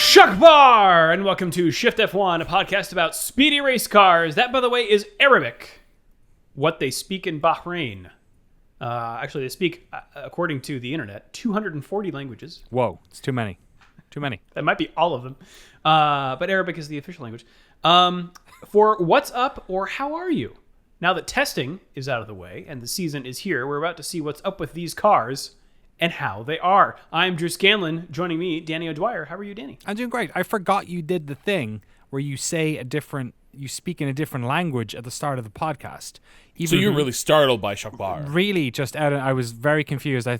Shakbar, and welcome to Shift+F1, a podcast about speedy race cars. That, by the way, is Arabic, what they speak in Bahrain. Actually, they speak, according to the internet, 240 languages. Whoa, it's too many. Too many. That might be all of them. But Arabic is the official language. For what's up or how are you? Now that testing is out of the way and the season is here, we're about to see what's up with these cars and how they are. I'm Drew Scanlon. Joining me, Danny O'Dwyer. How are you, Danny? I'm doing great. I forgot you did the thing where you speak in a different language at the start of the podcast. So you're really startled by Shakbar. Really, I was very confused. I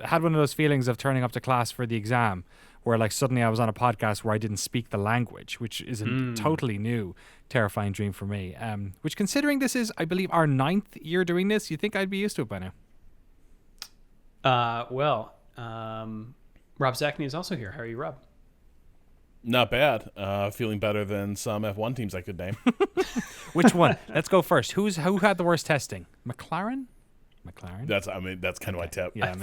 had one of those feelings of turning up to class for the exam, where like suddenly I was on a podcast where I didn't speak the language, which is a totally new, terrifying dream for me. Which, considering this is, I believe, our 9th year doing this, you'd think I'd be used to it by now. Rob Zachney is also here. How are you, Rob? Not bad. Feeling better than some F1 teams I could name. Which one? Let's go first. Who had the worst testing? McLaren? That's kind of my tip. Yeah,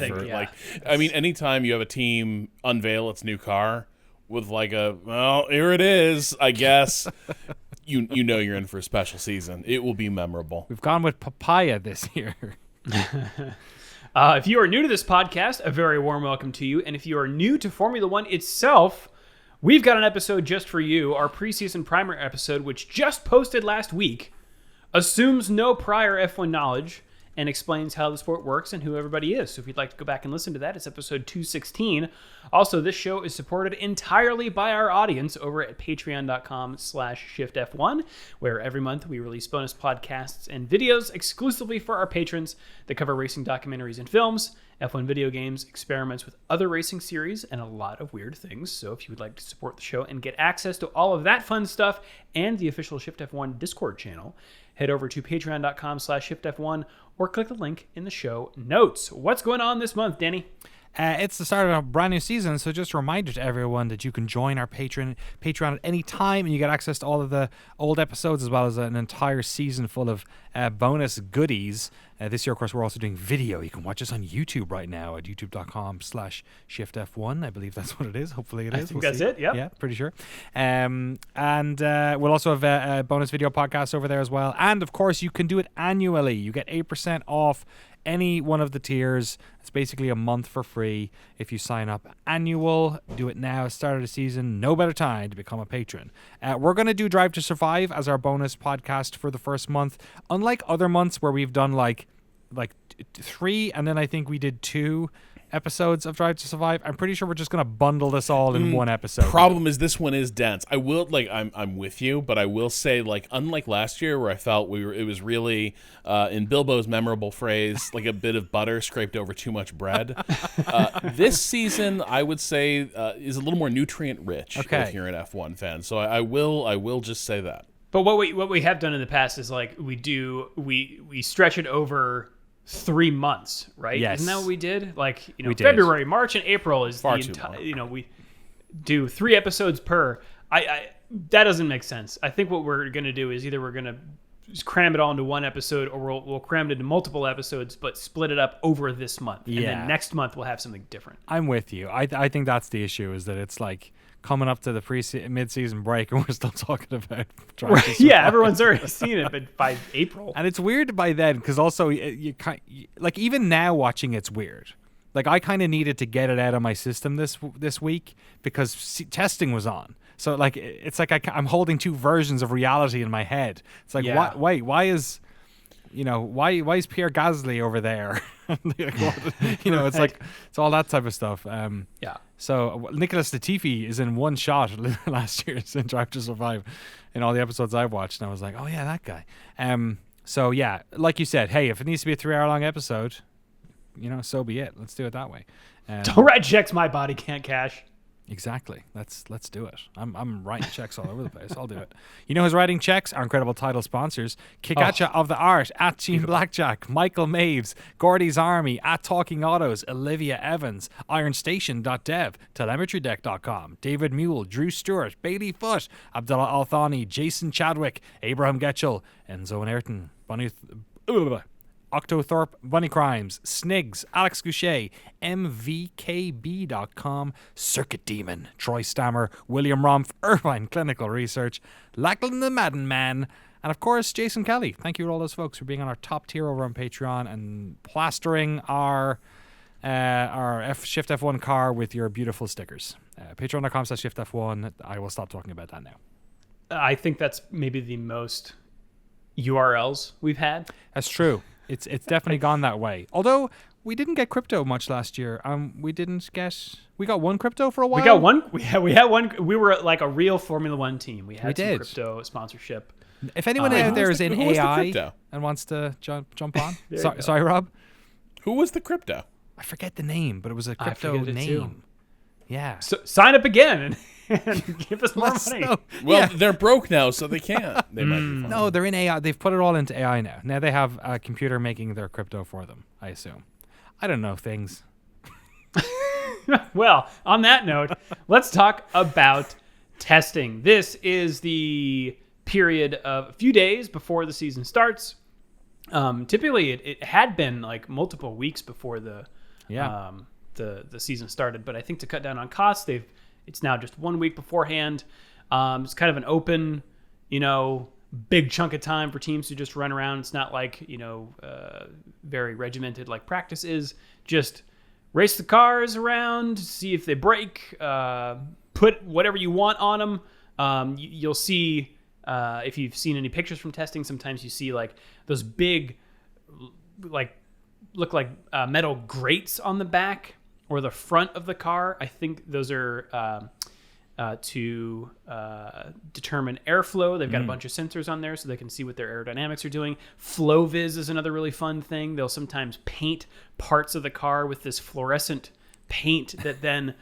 anytime you have a team unveil its new car with like here it is, I guess, you know you're in for a special season. It will be memorable. We've gone with papaya this year. If you are new to this podcast, a very warm welcome to you. And if you are new to Formula One itself, we've got an episode just for you. Our preseason primer episode, which just posted last week, assumes no prior F1 knowledge and explains how the sport works and who everybody is. So if you'd like to go back and listen to that, it's episode 216. Also, this show is supported entirely by our audience over at patreon.com/shiftf1, where every month we release bonus podcasts and videos exclusively for our patrons that cover racing documentaries and films, F1 video games, experiments with other racing series, and a lot of weird things. So if you would like to support the show and get access to all of that fun stuff and the official Shift+F1 Discord channel, head over to patreon.com/shiftf1 or click the link in the show notes. What's going on this month, Danny? It's the start of a brand new season, so just a reminder to everyone that you can join our Patreon at any time, and you get access to all of the old episodes as well as an entire season full of bonus goodies. This year, of course, we're also doing video. You can watch us on YouTube right now at youtube.com/shiftf1. I believe that's what it is. Hopefully it is. I think that's it, Yeah, pretty sure. And we'll also have a bonus video podcast over there as well. And, of course, you can do it annually. You get 8% off any one of the tiers. It's basically a month for free if you sign up annual. Do it now, start of the season. No better time to become a patron. We're going to do Drive to Survive as our bonus podcast for the first month. Unlike other months where we've done like 3, and then I think we did 2 episodes of Drive to Survive. I'm pretty sure we're just going to bundle this all in one episode. Problem is, this one is dense. I will I'm with you, but I will say, unlike last year where I felt it was really in Bilbo's memorable phrase, like a bit of butter scraped over too much bread. This season, I would say, is a little more nutrient rich. Okay. If you're an F1 fan, so I will just say that. But what we have done in the past is we stretch it over 3 months, right? Yes. Isn't that what we did? We did. February, March, and April is Far the too entire. long. We do 3 episodes per. That doesn't make sense. I think what we're gonna do is either we're gonna just cram it all into one episode, or we'll cram it into multiple episodes, but split it up over this month. Yeah. And then next month we'll have something different. I'm with you. I think that's the issue, is that it's like coming up to the mid-season break and we're still talking about Drive to Survive. Yeah, everyone's already seen it, but by April. And it's weird by then, because also even now watching it's weird. Like, I kind of needed to get it out of my system this week because testing was on. So it's like I'm holding 2 versions of reality in my head. It's like, why is Pierre Gasly over there? It's like, it's all that type of stuff. Yeah. So Nicholas Latifi is in one shot last year in Drive to Survive in all the episodes I've watched, and I was like, oh yeah, that guy. So yeah, like you said, hey, if it needs to be a 3-hour-long episode, so be it. Let's do it that way. Don't write checks my body can't cash. Exactly. Let's do it. I'm writing checks all over the place. I'll do it. You know who's writing checks? Our incredible title sponsors: Kikacha of the Art at Team Blackjack, Michael Maves, Gordy's Army at Talking Autos, Olivia Evans, IronStation.dev, TelemetryDeck.com, David Mule, Drew Stewart, Bailey Foote, Abdullah Al-Thani, Jason Chadwick, Abraham Getchell, Enzo and Ayrton, Octothorpe, Bunny Crimes, Snigs, Alex Goucher, MVKB.com, Circuit Demon, Troy Stammer, William Rumpf, Irvine Clinical Research, Lachlan the Madden Man, and of course, Jason Kelly. Thank you to all those folks for being on our top tier over on Patreon and plastering our Shift F1 car with your beautiful stickers. Patreon.com/ShiftF1. I will stop talking about that now. I think that's maybe the most URLs we've had. That's true. It's definitely gone that way. Although we didn't get crypto much last year. We got one crypto for a while. We got one. We had one. We were like a real Formula One team. We had some crypto sponsorship. If anyone out there is in AI the and wants to jump on, sorry, Rob. Who was the crypto? I forget the name, but it was a crypto name. Too. Yeah. So sign up again and give us more money. Well, they're broke now, so they can't. They might be fine. No, they're in AI. They've put it all into AI now. Now they have a computer making their crypto for them, I assume. I don't know things. Well, on that note, let's talk about testing. This is the period of a few days before the season starts. Typically, it had been like multiple weeks before the season started, but I think to cut down on costs, it's now just 1 week beforehand. It's kind of an open, big chunk of time for teams to just run around. It's not like very regimented like practice is. Just race the cars around, see if they break, put whatever you want on them. You'll see. If you've seen any pictures from testing, sometimes you see like those big, look like metal grates on the back or the front of the car. I think those are to determine airflow. They've got a bunch of sensors on there so they can see what their aerodynamics are doing. FlowViz is another really fun thing. They'll sometimes paint parts of the car with this fluorescent paint that then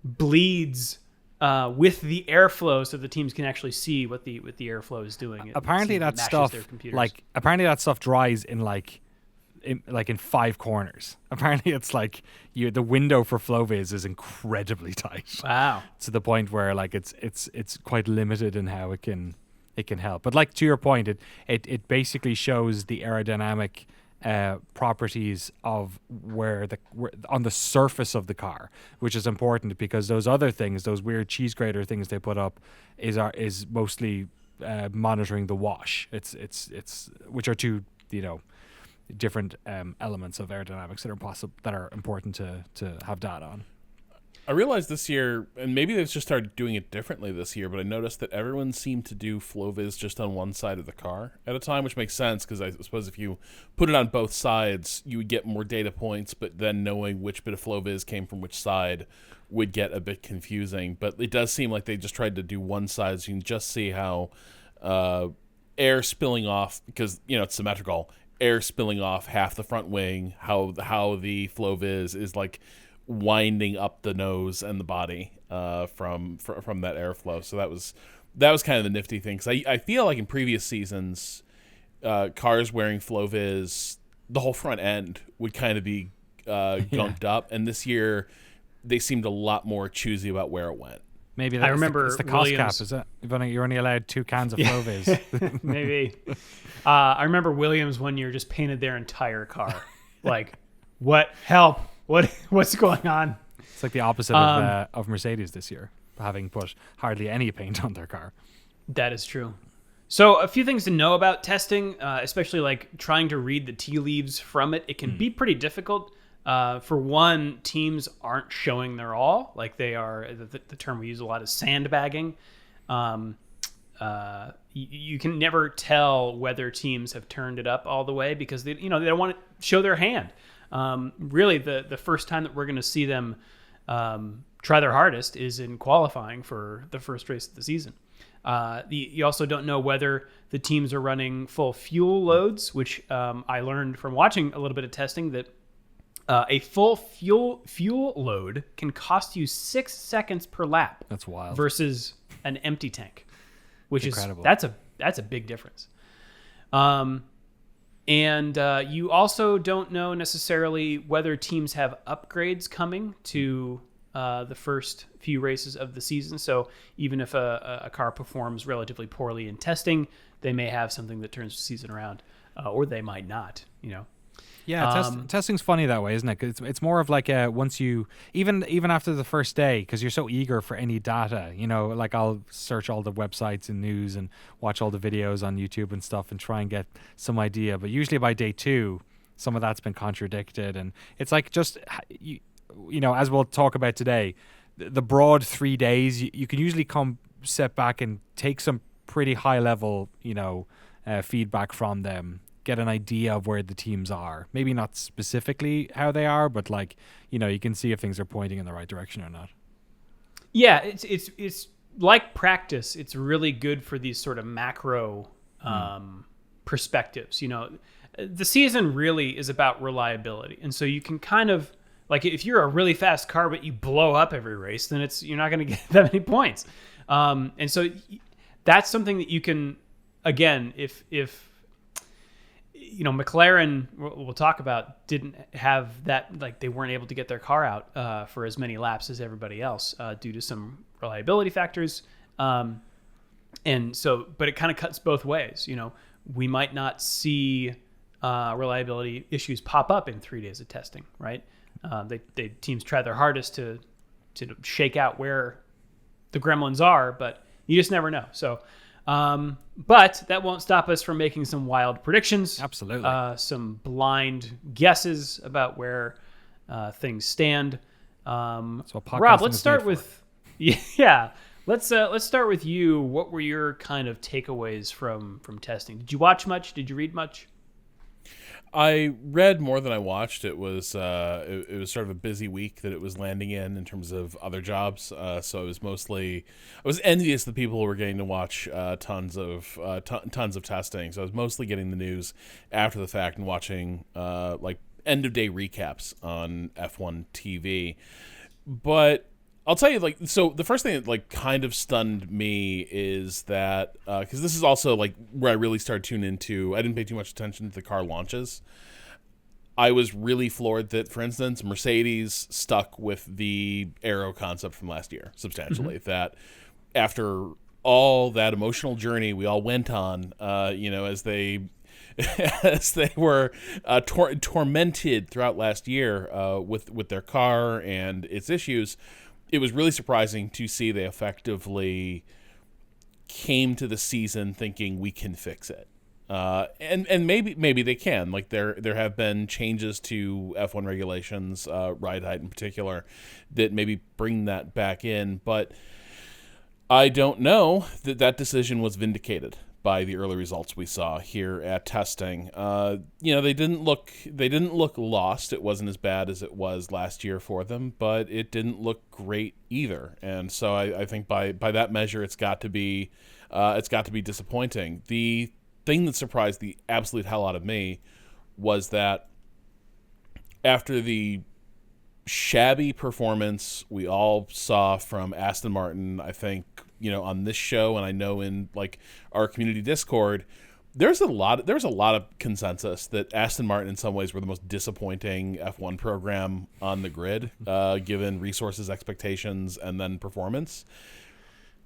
bleeds with the airflow, so the teams can actually see what the airflow is doing. Apparently that stuff dries in 5 corners. Apparently it's like the window for FlowViz is incredibly tight. Wow. To the point where like it's quite limited in how it can help. But like to your point, it basically shows the aerodynamic properties of where on the surface of the car, which is important because those other things, those weird cheese grater things they put up, is mostly monitoring the wash. It's which are two different elements of aerodynamics that are important to have data on. I realized this year, and maybe they've just started doing it differently this year, but I noticed that everyone seemed to do FlowViz just on one side of the car at a time, which makes sense because I suppose if you put it on both sides, you would get more data points, but then knowing which bit of FlowViz came from which side would get a bit confusing. But it does seem like they just tried to do one side, so you can just see how air spilling off, because it's symmetrical, air spilling off half the front wing, how the FlowViz is like winding up the nose and the body from that airflow. So that was kind of the nifty thing, because I feel like in previous seasons, cars wearing FlowViz, the whole front end would kind of be gunked up, and this year they seemed a lot more choosy about where it went. Maybe I remember it's the cost Williams, cap, is it? You're only allowed 2 cans of FlowViz. Maybe. I remember Williams one year just painted their entire car. Like, what? Help. What's going on? It's like the opposite of Mercedes this year, having put hardly any paint on their car. That is true. So a few things to know about testing, especially like trying to read the tea leaves from it. It can be pretty difficult. For one, teams aren't showing their all. Like they are, the term we use a lot is sandbagging. You can never tell whether teams have turned it up all the way because they don't want to show their hand. Really, the first time that we're going to see them try their hardest is in qualifying for the first race of the season. You also don't know whether the teams are running full fuel loads, which I learned from watching a little bit of testing that a full fuel load can cost you 6 seconds per lap. That's wild. Versus an empty tank, which is incredible. That's a big difference. And you also don't know necessarily whether teams have upgrades coming to the first few races of the season. So even if a car performs relatively poorly in testing, they may have something that turns the season around. or they might not. Yeah, testing's funny that way, isn't it? 'Cause it's more of like once you even after the first day, because you're so eager for any data. Like I'll search all the websites and news and watch all the videos on YouTube and stuff and try and get some idea. But usually by day 2, some of that's been contradicted, and it's like just as we'll talk about today, the broad 3 days you can usually sit back and take some pretty high level feedback from them. Get an idea of where the teams are. Maybe not specifically how they are, but like, you can see if things are pointing in the right direction or not. Yeah, it's like practice. It's really good for these sort of macro perspectives. The season really is about reliability. And so you can kind of, like, if you're a really fast car but you blow up every race, then you're not going to get that many points. And so that's something that you can, again, if McLaren, we'll talk about, didn't have that, like they weren't able to get their car out for as many laps as everybody else due to some reliability factors. And so, but it kind of cuts both ways. We might not see reliability issues pop up in 3 days of testing, right? Teams try their hardest to shake out where the gremlins are, but you just never know. So, but that won't stop us from making some wild predictions. Absolutely. Some blind guesses about where things stand. Rob, let's start with Let's start with you. What were your kind of takeaways from testing? Did you watch much? Did you read much? I read more than I watched. It was sort of a busy week that it was landing in terms of other jobs. So I was envious of the people who were getting to watch tons of testing. So I was mostly getting the news after the fact and watching like end of day recaps on F1 TV. But I'll tell you, like, so the first thing that like kind of stunned me is that because this is also like where I really started tuning into. I didn't pay too much attention to the car launches. I was really floored that, for instance, Mercedes stuck with the aero concept from last year substantially. Mm-hmm. That after all that emotional journey we all went on, as they were tormented throughout last year with their car and its issues. It was really surprising to see they effectively came to the season thinking we can fix it. And maybe they can. Like there have been changes to F1 regulations, ride height in particular, that maybe bring that back in. But I don't know that decision was vindicated by the early results we saw here at testing. They didn't look lost. It wasn't as bad as it was last year for them, but it didn't look great either. And so I think by that measure, it's got to be disappointing. The thing that surprised the absolute hell out of me was that after the shabby performance we all saw from Aston Martin, I think, on this show, and I know in like our community Discord, there was a lot of consensus that Aston Martin in some ways were the most disappointing F1 program on the grid, given resources, expectations, and then performance.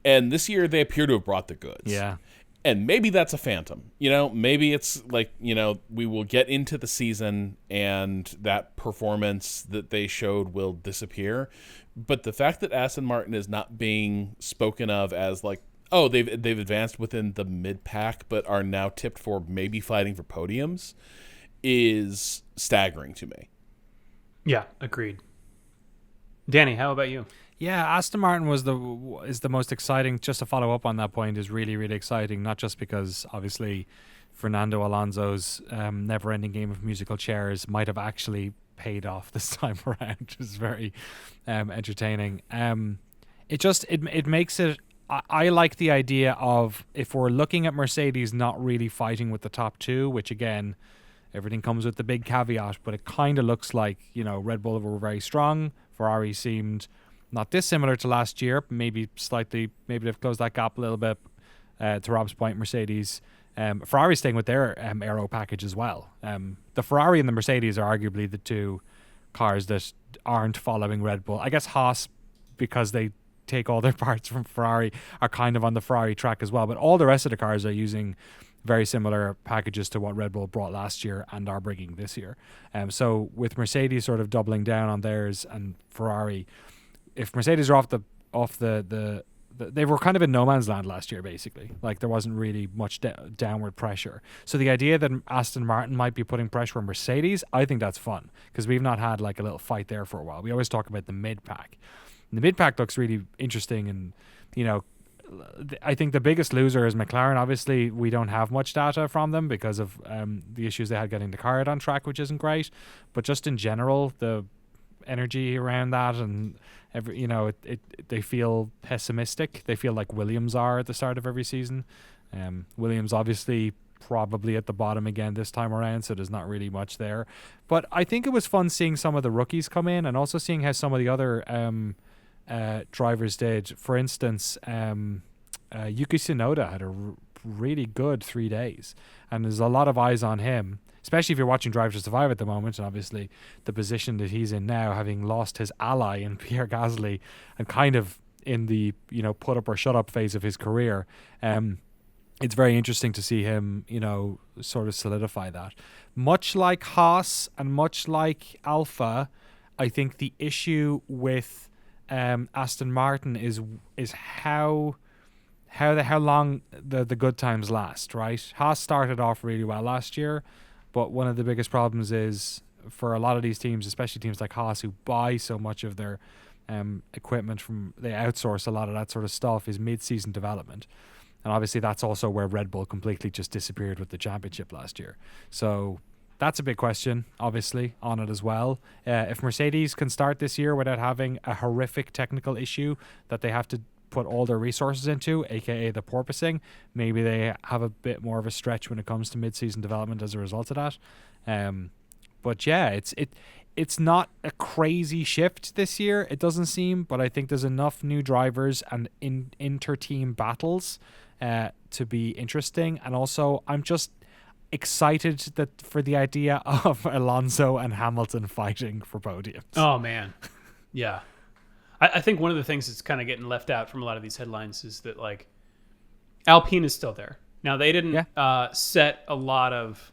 And this year they appear to have brought the goods. Yeah. And maybe that's a phantom. Maybe it's like, we will get into the season and that performance that they showed will disappear. But the fact that Aston Martin is not being spoken of as like, oh, they've advanced within the mid-pack but are now tipped for maybe fighting for podiums is staggering to me. Yeah, agreed. Danny, how about you? Yeah, Aston Martin is the most exciting. Just to follow up on that point, is really, really exciting. Not just because obviously Fernando Alonso's never-ending game of musical chairs might have actually paid off this time around, which is very entertaining. It makes it. I like the idea of, if we're looking at Mercedes not really fighting with the top two, which again, everything comes with the big caveat, but it kind of looks like Red Bull were very strong. Ferrari seemed not dissimilar to last year, maybe slightly. Maybe they've closed that gap a little bit. To Rob's point, Mercedes, Ferrari's staying with their aero package as well. The Ferrari and the Mercedes are arguably the two cars that aren't following Red Bull. I guess Haas, because they take all their parts from Ferrari, are kind of on the Ferrari track as well. But all the rest of the cars are using very similar packages to what Red Bull brought last year and are bringing this year. So with Mercedes sort of doubling down on theirs and Ferrari, if Mercedes are they were kind of in no man's land last year, basically. Like, there wasn't really much downward pressure. So the idea that Aston Martin might be putting pressure on Mercedes, I think that's fun, because we've not had like a little fight there for a while. We always talk about the mid-pack. And the mid-pack looks really interesting, and, you know, I think the biggest loser is McLaren. Obviously, we don't have much data from them because of the issues they had getting the car out on track, which isn't great. But just in general, the energy around that, and they feel pessimistic. They feel like Williams are at the start of every season. Williams obviously probably at the bottom again this time around, so there's not really much there. But I think it was fun seeing some of the rookies come in, and also seeing how some of the other drivers did. For instance, Yuki Tsunoda had a really good 3 days, and there's a lot of eyes on him, especially if you're watching Drive to Survive at the moment, and obviously the position that he's in now, having lost his ally in Pierre Gasly and kind of in the put up or shut up phase of his career. It's very interesting to see him sort of solidify that. Much like Haas and much like Alpha, I think the issue with Aston Martin is how long the good times last, right? Haas started off really well last year, but one of the biggest problems is for a lot of these teams, especially teams like Haas, who buy so much of their equipment they outsource a lot of that sort of stuff, is mid-season development. And obviously that's also where Red Bull completely just disappeared with the championship last year. So that's a big question, obviously, on it as well. If Mercedes can start this year without having a horrific technical issue that they have to put all their resources into, aka the porpoising, maybe they have a bit more of a stretch when it comes to mid-season development as a result of that. But yeah, it's not a crazy shift this year, it doesn't seem, but I think there's enough new drivers and inter-team battles to be interesting. And also, I'm just excited for the idea of Alonso and Hamilton fighting for podiums. Oh man, yeah. I think one of the things that's kind of getting left out from a lot of these headlines is that, like, Alpine is still there. Now, they didn't set a lot of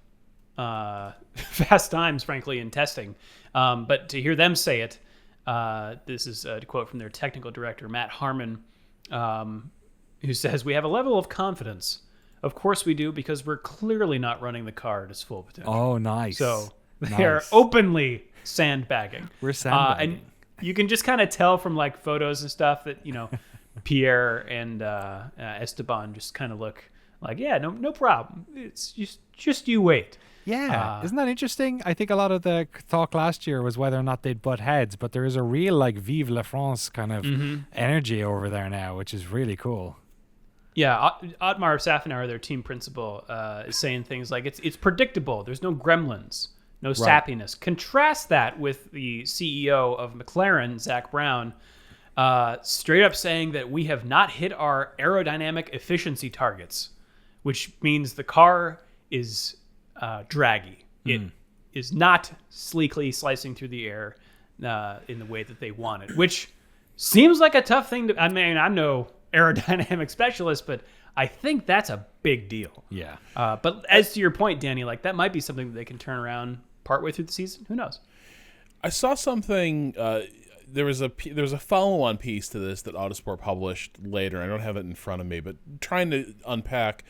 fast times, frankly, in testing. But to hear them say it, this is a quote from their technical director, Matt Harmon, who says, "We have a level of confidence. Of course we do, because we're clearly not running the car at its full potential." Oh, nice. So they are openly sandbagging. We're sandbagging. And you can just kind of tell from like photos and stuff that, Pierre and Esteban just kind of look like, yeah, no problem. It's just you wait. Yeah, isn't that interesting? I think a lot of the talk last year was whether or not they'd butt heads, but there is a real like Vive la France kind of energy over there now, which is really cool. Yeah, Otmar Safnauer, their team principal, is saying things like it's predictable. There's no gremlins, no sappiness. Contrast that with the CEO of McLaren, Zach Brown, straight up saying that we have not hit our aerodynamic efficiency targets, which means the car is draggy. It is not sleekly slicing through the air in the way that they want it, which seems like a tough thing to... I mean, I'm no aerodynamic specialist, but I think that's a big deal. Yeah. But as to your point, Danny, like that might be something that they can turn around partway through the season. Who knows? I saw something. There was a follow-on piece to this that Autosport published later. I don't have it in front of me, but trying to unpack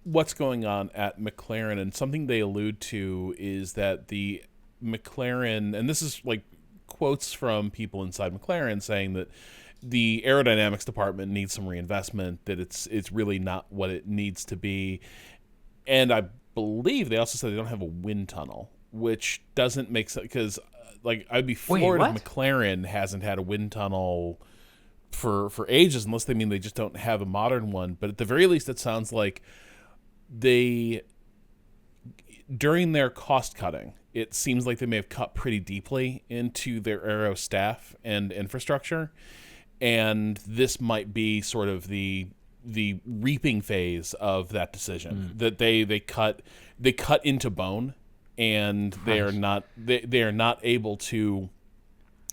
what's going on at McLaren, and something they allude to is that the McLaren, and this is like quotes from people inside McLaren saying that the aerodynamics department needs some reinvestment, that it's really not what it needs to be. And I believe they also said they don't have a wind tunnel, which doesn't make sense, because like I'd be floored if McLaren hasn't had a wind tunnel for ages, unless they mean they just don't have a modern one. But at the very least, it sounds like they, during their cost cutting, it seems like they may have cut pretty deeply into their aero staff and infrastructure. And this might be sort of the reaping phase of that decision, that they cut into bone, and they are not able to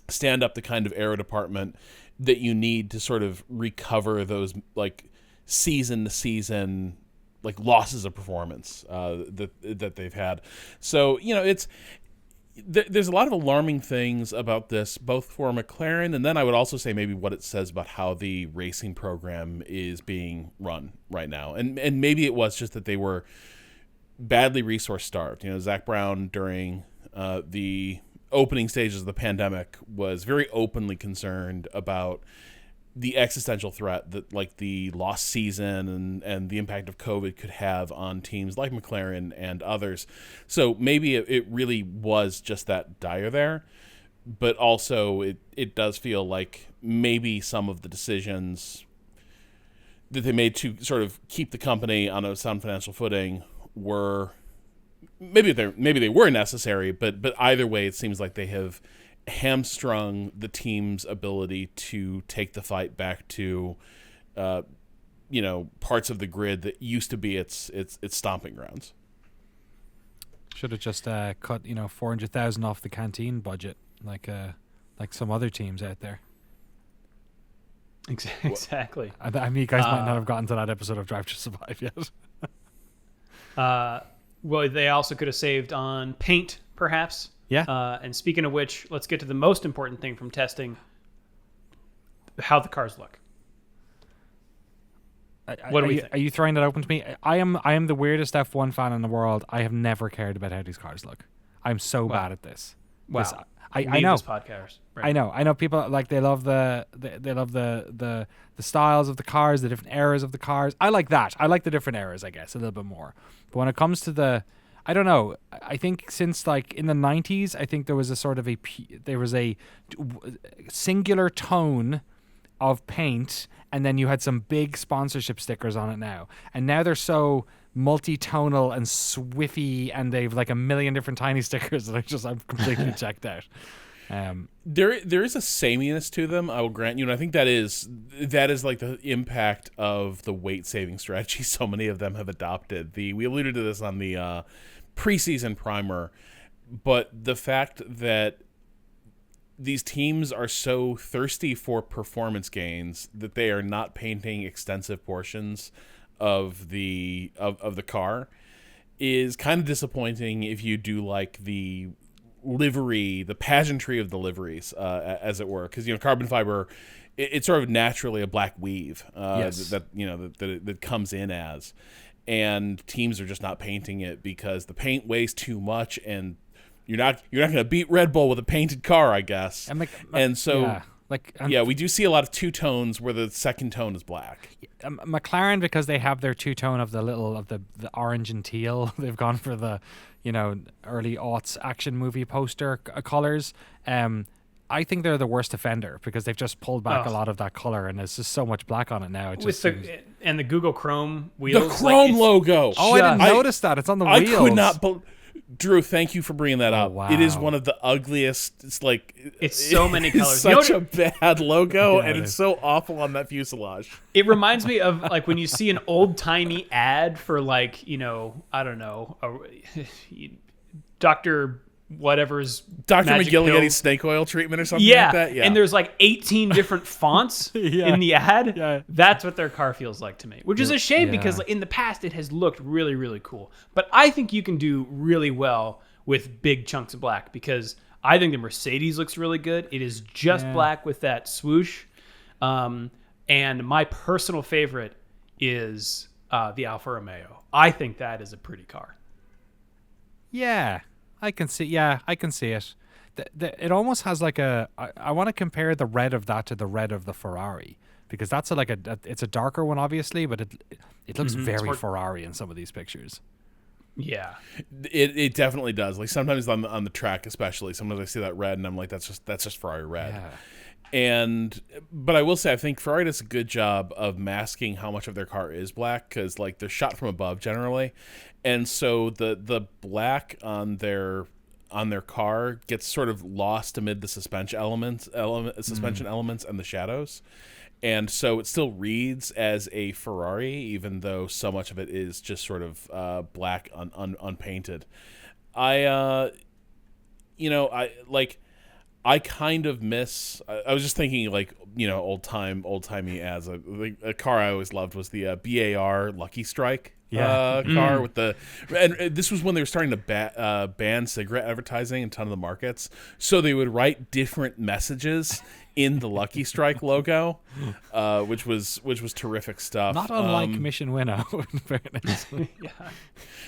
stand up the kind of aero department that you need to sort of recover those like season to season like losses of performance that they've had. So there's a lot of alarming things about this, both for McLaren, and then I would also say maybe what it says about how the racing program is being run right now. And maybe it was just that they were badly resource starved. Zach Brown during the opening stages of the pandemic was very openly concerned about the existential threat that like the lost season and the impact of COVID could have on teams like McLaren and others. So maybe it really was just that dire there, but also it does feel like maybe some of the decisions that they made to sort of keep the company on a sound financial footing were maybe they were necessary, but either way, it seems like they have hamstrung the team's ability to take the fight back to parts of the grid that used to be its stomping grounds. Should have just cut 400,000 off the canteen budget like some other teams out there. Exactly. I mean, you guys might not have gotten to that episode of Drive to Survive yet. Well, they also could have saved on paint, perhaps. Yeah. And speaking of which, let's get to the most important thing from testing: how the cars look. What do we think? Are you throwing that open to me? I am the weirdest F1 fan in the world. I have never cared about how these cars look. I'm so bad at this. Wow. I know. Podcast, right? I know people like they love the styles of the cars, the different eras of the cars. I like that. I like the different eras, I guess, a little bit more. But when it comes to I don't know. I think since like in the 90s, I think there was a sort of there was a singular tone of paint, and then you had some big sponsorship stickers on it now. And now they're so multi-tonal and swiffy, and they've like a million different tiny stickers that I'm completely checked out. There is a sameness to them, I will grant you, and I think that is like the impact of the weight saving strategy so many of them have adopted. We alluded to this on the preseason primer, but the fact that these teams are so thirsty for performance gains that they are not painting extensive portions of the car is kind of disappointing if you do like the livery, the pageantry of the liveries, as it were, because carbon fiber, it's sort of naturally a black weave yes. that comes in as, and teams are just not painting it because the paint weighs too much, and you're not going to beat Red Bull with a painted car, I guess. We do see a lot of two tones where the second tone is black. McLaren, because they have their two tone of the orange and teal, they've gone for the early aughts action movie poster colors. I think they're the worst offender because they've just pulled back a lot of that color, and there's just so much black on it now. And the Google Chrome wheels, the Chrome logo. Oh, I didn't notice that. It's on the wheels. I could not. Drew, thank you for bringing that up. Wow. It is one of the ugliest. It's so many colors. Such a bad logo, and it's so awful on that fuselage. It reminds me of like when you see an old timey ad for like I don't know, Dr. Whatever's Dr. magic McGillicuddy's snake oil treatment or something like that. Yeah, and there's like 18 different fonts in the ad. Yeah. That's what their car feels like to me, which is a shame because in the past it has looked really, really cool. But I think you can do really well with big chunks of black because I think the Mercedes looks really good. It is just black with that swoosh. And my personal favorite is the Alfa Romeo. I think that is a pretty car. Yeah. I can see it. It almost has like I want to compare the red of that to the red of the Ferrari because that's it's a darker one obviously, but it looks very Ferrari in some of these pictures. Yeah, it definitely does. Like sometimes on the track, especially, sometimes I see that red and I'm like, that's just Ferrari red. Yeah. But I will say, I think Ferrari does a good job of masking how much of their car is black because like they're shot from above generally, and so the black on their car gets sort of lost amid the suspension elements and the shadows, and so it still reads as a Ferrari even though so much of it is just sort of black unpainted. I kind of miss. I was just thinking, like, old timey ads. A car I always loved was the BAR Lucky Strike car with the. And this was when they were starting to ban cigarette advertising in a ton of the markets. So they would write different messages in the Lucky Strike logo, which was terrific stuff. Not unlike Mission Winnow, in fairness. Yeah.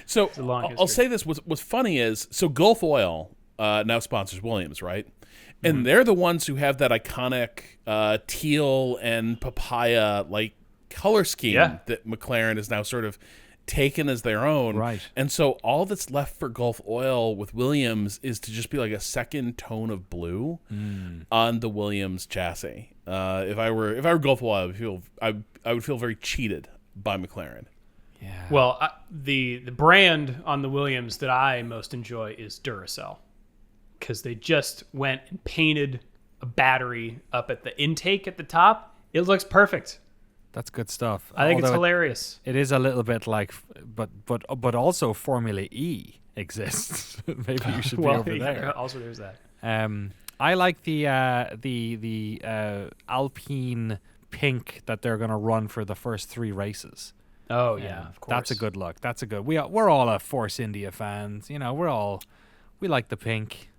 So I'll say this: what's funny is Gulf Oil now sponsors Williams, right? And they're the ones who have that iconic teal and papaya like color scheme that McLaren has now sort of taken as their own. Right. And so all that's left for Gulf Oil with Williams is to just be like a second tone of blue on the Williams chassis. If I were Gulf Oil, I would feel very cheated by McLaren. Yeah. Well, the brand on the Williams that I most enjoy is Duracell, because they just went and painted a battery up at the intake at the top. It looks perfect. That's good stuff. I think it's hilarious. It is a little bit like, but also Formula E exists. Maybe you should be over there. Also, there's that. I like the Alpine pink that they're going to run for the first 3 races. Oh yeah, of course. That's a good look. That's a good. We're all a Force India fans. We like the pink.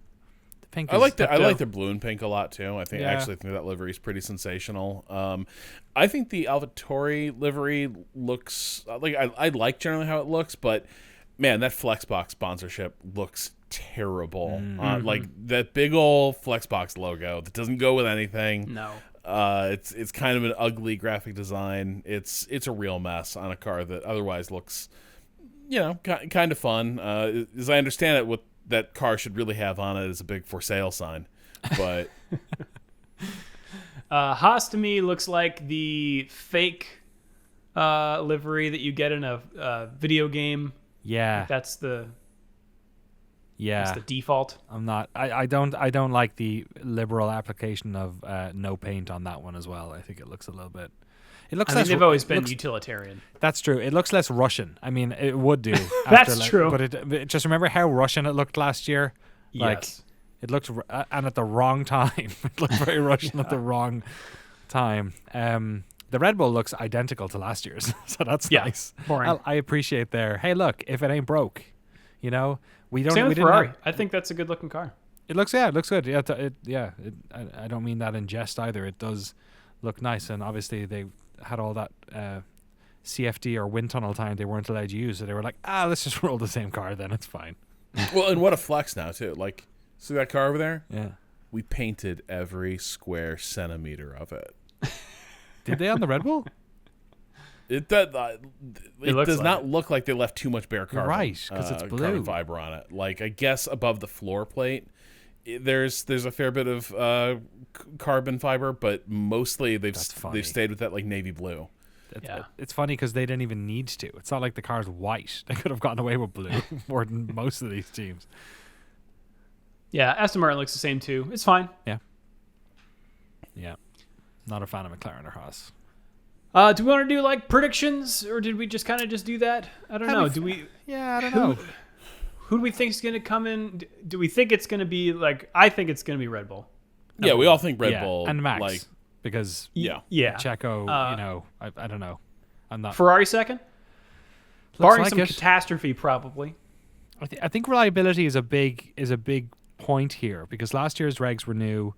I like their blue and pink a lot too. I think that livery is pretty sensational. I think the AlphaTauri livery looks like I like generally how it looks, but man, that Flexbox sponsorship looks terrible. Like that big old Flexbox logo that doesn't go with anything. No. It's kind of an ugly graphic design. It's a real mess on a car that otherwise looks, kind of fun. As I understand it, what that car should really have on it is a big for sale sign. But Haas to me looks like the fake livery that you get in a video game. Yeah, that's the default. I don't like the liberal application of no paint on that one as well. I think it looks a little bit. They've always been utilitarian. That's true. It looks less Russian. I mean, it would do. That's true. But just remember how Russian it looked last year. Yes. It looked, and at the wrong time. It looked very Russian at the wrong time. The Red Bull looks identical to last year's, so that's nice. Boring. I appreciate there. Hey, look, if it ain't broke, we don't. Same with Ferrari. I think that's a good looking car. It looks good. Yeah, I don't mean that in jest either. It does look nice, and obviously they had all that CFD or wind tunnel time they weren't allowed to use, so they were like, let's just roll the same car then, it's fine. Well, and what a flex now too. Like, see that car over there? Yeah. We painted every square centimeter of it. Did they on the Red Bull? It does not look like they left too much bare carbon. Right, because it's blue. Carbon fiber on it. Like, I guess above the floor plate, there's a fair bit of carbon fiber, but mostly they've stayed with that like navy blue. It's funny because they didn't even need to. It's not like the car's white. They could have gotten away with blue more than most of these teams. Yeah, Aston Martin looks the same too. It's fine. Yeah. Not a fan of McLaren or Haas. Do we want to do like predictions, or did we just kind of just do that? I don't know. I don't know. Who do we think is going to come in? Do we think it's going to be like? I think it's going to be Red Bull. Yeah, we all think Red Bull and Max, because Checo. I don't know. I'm not. Ferrari second, barring some catastrophe, probably. I think reliability is a big point here, because last year's regs were new.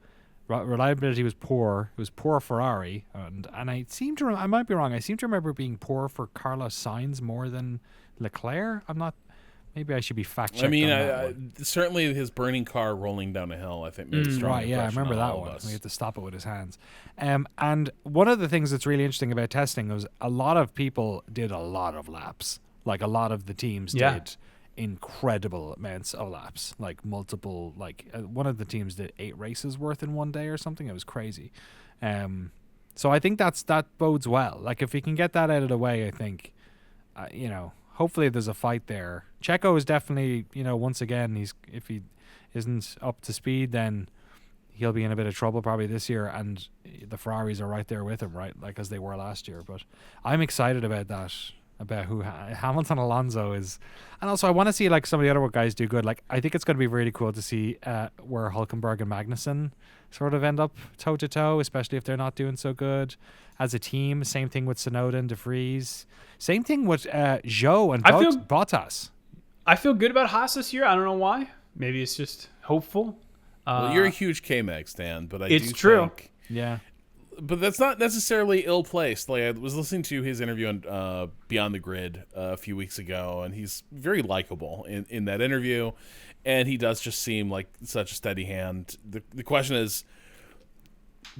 Reliability was poor. It was poor Ferrari, and I seem to. I might be wrong. I seem to remember it being poor for Carlos Sainz more than Leclerc. I'm not. Maybe I should be fact checked. I mean, certainly his burning car rolling down a hill, I think, made a strong impression. I remember that one. We had to stop it with his hands. And one of the things that's really interesting about testing was a lot of people did a lot of laps. Like, a lot of the teams did incredible amounts of laps, like multiple. Like, one of the teams did 8 races worth in one day or something. It was crazy. So I think that bodes well. Like, if we can get that out of the way, I think, hopefully there's a fight there. Checo is definitely, once again, if he isn't up to speed, then he'll be in a bit of trouble probably this year, and the Ferraris are right there with him, right, like as they were last year. But I'm excited about that about who Hamilton Alonso is. And also I want to see like some of the other guys do good. Like I think it's going to be really cool to see where Hülkenberg and Magnussen sort of end up toe to toe, especially if they're not doing so good as a team. Same thing with Tsunoda and De Vries. Same thing with Zhou and Bottas. I feel good about Haas this year. I don't know why. Maybe it's just hopeful. Well, you're a huge K-Mag stan, but it's true. Think, yeah. But that's not necessarily ill-placed. Like I was listening to his interview on Beyond the Grid a few weeks ago, and he's very likable in that interview, and he does just seem like such a steady hand. The question is,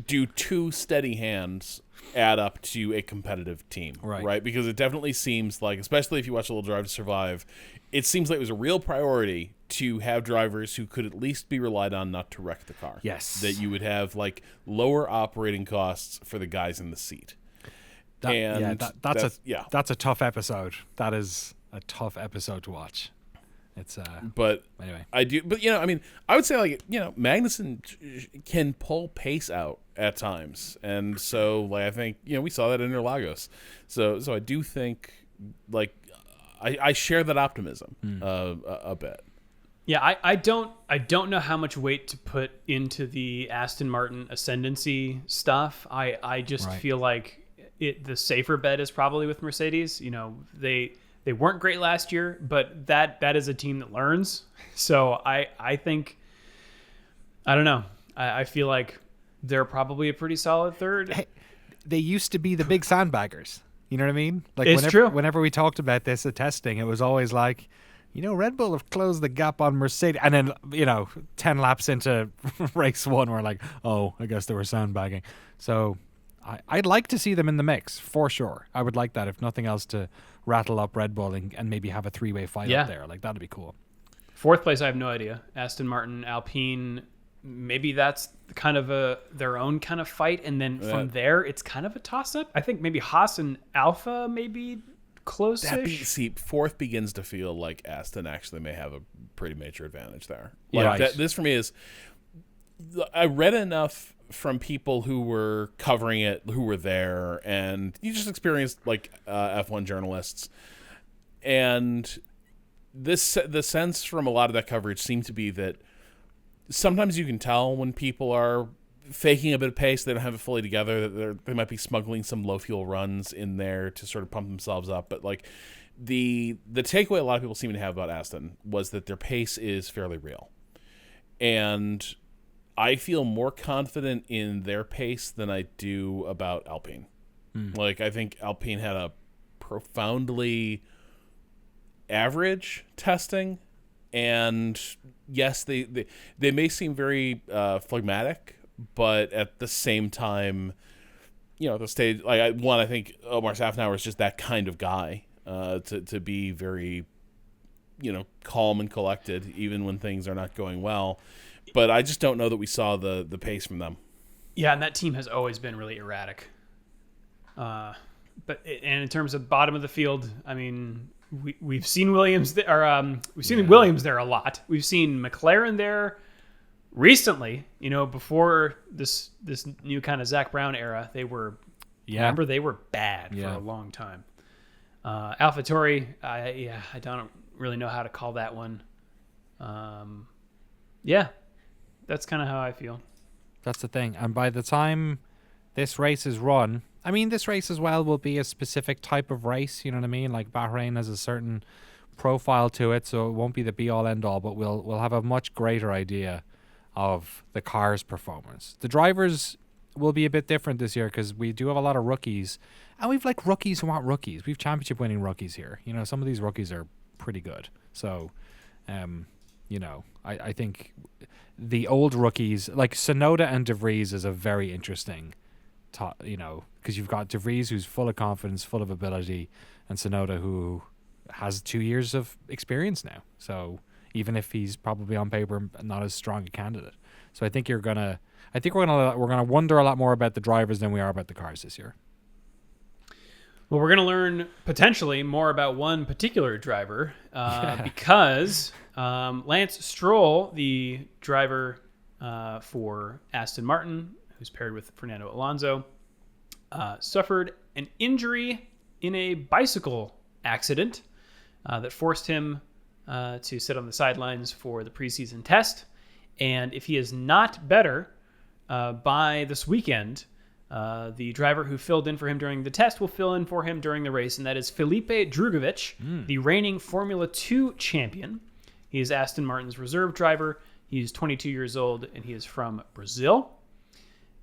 do two steady hands add up to a competitive team? Right? Because it definitely seems like, especially if you watch A Little Drive to Survive, it seems like it was a real priority to have drivers who could at least be relied on not to wreck the car. Yes. That you would have like lower operating costs for the guys in the seat. That's a tough episode. That is a tough episode to watch. It's but anyway. I would say like, Magnussen can pull pace out at times. And so like I think, we saw that in Interlagos. So I do think like I share that optimism a bit. Yeah, I don't know how much weight to put into the Aston Martin ascendancy stuff. I just feel like the safer bet is probably with Mercedes. They weren't great last year, but that is a team that learns. So I think, I don't know. I feel like they're probably a pretty solid third. Hey, they used to be the big sandbaggers. You know what I mean? Like it's true. Whenever we talked about this at testing, it was always like, Red Bull have closed the gap on Mercedes. And then, 10 laps into race one, we're like, oh, I guess they were sandbagging. So I'd like to see them in the mix, for sure. I would like that, if nothing else, to rattle up Red Bull and maybe have a three-way fight up there. Like, that'd be cool. Fourth place, I have no idea. Aston Martin, Alpine, maybe that's kind of their own kind of fight. And then from there, it's kind of a toss-up. I think maybe Haas and Alpha maybe close-ish. See, fourth begins to feel like Aston actually may have a pretty major advantage there. This for me is, I read enough from people who were covering it, who were there, and you just experienced like F1 journalists, and the sense from a lot of that coverage seemed to be that sometimes you can tell when people are faking a bit of pace, they don't have it fully together, that they might be smuggling some low fuel runs in there to sort of pump themselves up. But like the takeaway a lot of people seem to have about Aston was that their pace is fairly real, and I feel more confident in their pace than I do about Alpine. Like I think Alpine had a profoundly average testing, and yes, they may seem very phlegmatic, but at the same time, the stage, I think Omar Safnauer is just that kind of guy, to be very, calm and collected even when things are not going well. But I just don't know that we saw the pace from them. Yeah, and that team has always been really erratic. And in terms of bottom of the field, I mean, we've seen Williams there. We've seen Williams there a lot. We've seen McLaren there recently. Before this new kind of Zach Brown era, they were. Yeah. Remember, they were bad for a long time. AlphaTauri, I don't really know how to call that one. That's kind of how I feel. That's the thing. And by the time this race is run, I mean, this race as well will be a specific type of race. You know what I mean? Like Bahrain has a certain profile to it, so it won't be the be-all, end-all, but we'll have a much greater idea of the car's performance. The drivers will be a bit different this year because we do have a lot of rookies, and we've like rookies who aren't rookies. We've championship-winning rookies here. Some of these rookies are pretty good. So, I think the old rookies, like Tsunoda and De Vries, is a very interesting, because you've got De Vries who's full of confidence, full of ability, and Tsunoda who has 2 years of experience now. So even if he's probably on paper not as strong a candidate, so I think we're gonna wonder a lot more about the drivers than we are about the cars this year. Well, we're going to learn potentially more about one particular driver because Lance Stroll, the driver for Aston Martin, who's paired with Fernando Alonso, suffered an injury in a bicycle accident that forced him to sit on the sidelines for the preseason test. And if he is not better by this weekend, the driver who filled in for him during the test will fill in for him during the race, and that is Felipe Drugovich, the reigning Formula 2 champion. He is Aston Martin's reserve driver. He's 22 years old, and he is from Brazil.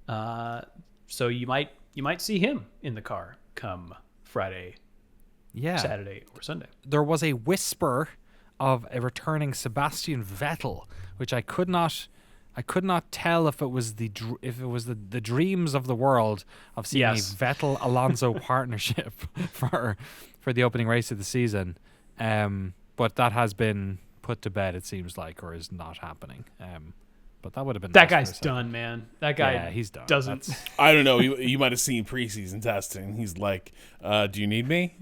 So you might see him in the car come Friday, Saturday, or Sunday. There was a whisper of a returning Sebastian Vettel, which I could not tell if it was the dreams of the world of seeing a Vettel Alonso partnership for the opening race of the season. But that has been put to bed, it seems like, or is not happening. But that would have been that guy's done, man. That guy, he's done. Doesn't. I don't know. You might have seen preseason testing. He's like, "Do you need me?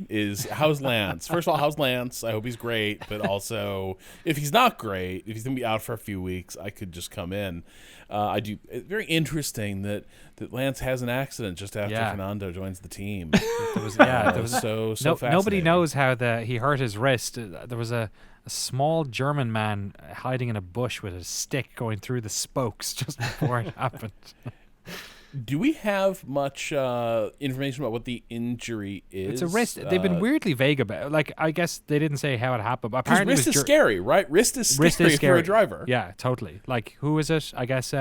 How's Lance? First of all, how's Lance? I hope he's great. But also, if he's not great, if he's gonna be out for a few weeks, I could just come in." I do. It's very interesting that Lance has an accident just after Fernando joins the team. There was so nobody knows how he hurt his wrist. There was a small German man hiding in a bush with a stick going through the spokes just before it happened. Do we have much information about what the injury is? It's a wrist. They've been weirdly vague about it. Like, I guess they didn't say how it happened. But apparently wrist is scary, right? Wrist is scary for a driver. Yeah, totally. Like, who is it? I guess,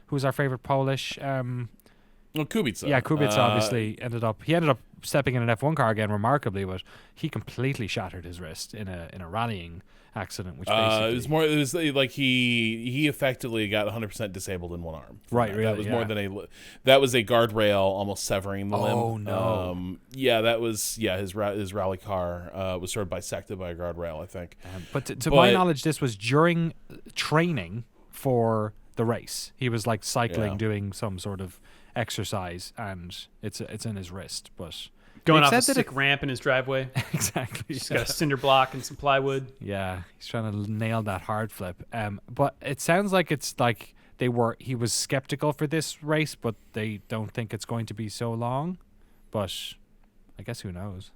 who's our favorite Polish? Well, Kubica. Yeah, Kubica obviously ended up stepping in an F1 car again remarkably, but he completely shattered his wrist in a rallying accident, which basically it was like he effectively got 100% disabled in one arm. Right, that. really. That was more than that was a guardrail almost severing the limb. Oh no. That was his rally car was sort of bisected by a guardrail, I think. But to my knowledge, this was during training for the race. He was like cycling, doing some sort of exercise, and it's in his wrist, but going off a stick ramp in his driveway. Exactly. He's got a cinder block and some plywood. Yeah, he's trying to nail that hard flip. But it sounds like it's like he was skeptical for this race, but they don't think it's going to be so long. But I guess who knows?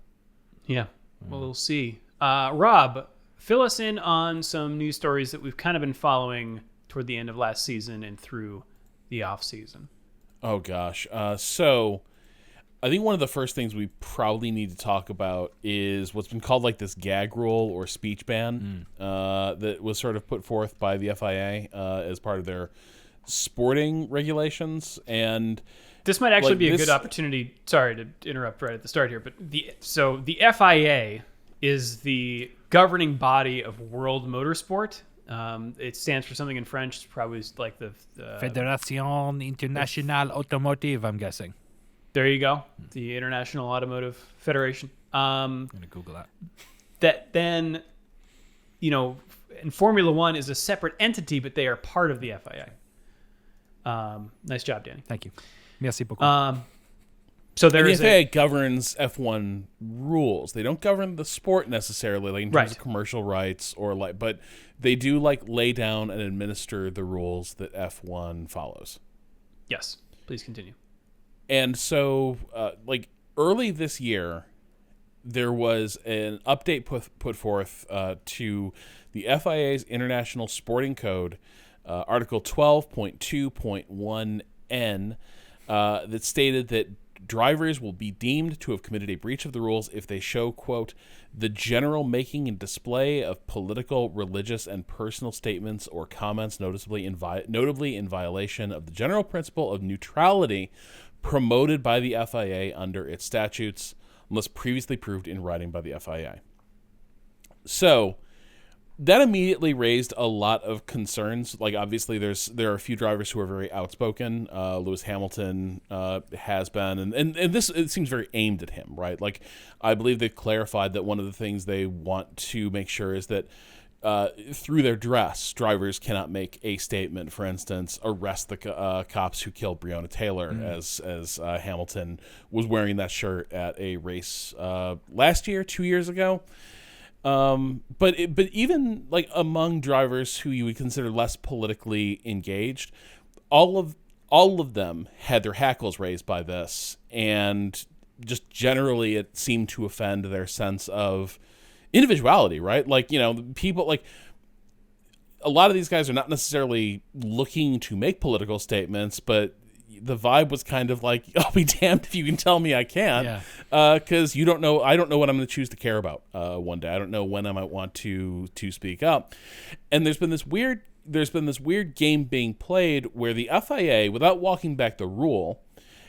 Yeah, well, we'll see. Rob, fill us in on some news stories that we've kind of been following toward the end of last season and through the off season. Oh gosh. So I think one of the first things we probably need to talk about is what's been called like this gag rule or speech ban that was sort of put forth by the FIA as part of their sporting regulations. And this might actually be a good opportunity. Sorry to interrupt right at the start here, but the FIA is the governing body of world motorsport. It stands for something in French. It's probably like the Fédération Internationale Automotive, I'm guessing. There you go. The International Automotive Federation. I'm going to Google that. That then, and Formula One is a separate entity, but they are part of the FIA. Nice job, Danny. Thank you. Merci beaucoup. So there the is FIA governs F1 rules. They don't govern the sport necessarily, like in terms of commercial rights but they do lay down and administer the rules that F1 follows. Yes, please continue. And so, early this year, there was an update put forth to the FIA's International Sporting Code, Article 12.2.1N, that stated that drivers will be deemed to have committed a breach of the rules if they show, quote, the general making and display of political, religious, and personal statements or comments notably in violation of the general principle of neutrality promoted by the FIA under its statutes, unless previously proved in writing by the FIA. So that immediately raised a lot of concerns. Like, obviously, there are a few drivers who are very outspoken. Lewis Hamilton has been, and this, it seems very aimed at him, right? Like, I believe they've clarified that one of the things they want to make sure is that through their dress, drivers cannot make a statement. For instance, arrest the cops who killed Breonna Taylor, as Hamilton was wearing that shirt at a race last year, 2 years ago. But even among drivers who you would consider less politically engaged, all of them had their hackles raised by this, and just generally it seemed to offend their sense of individuality, right? Like, people like a lot of these guys are not necessarily looking to make political statements, but the vibe was kind of like, I'll be damned if you can tell me I can't, because I don't know what I'm going to choose to care about one day. I don't know when I might want to speak up. And there's been this weird game being played where the FIA, without walking back the rule,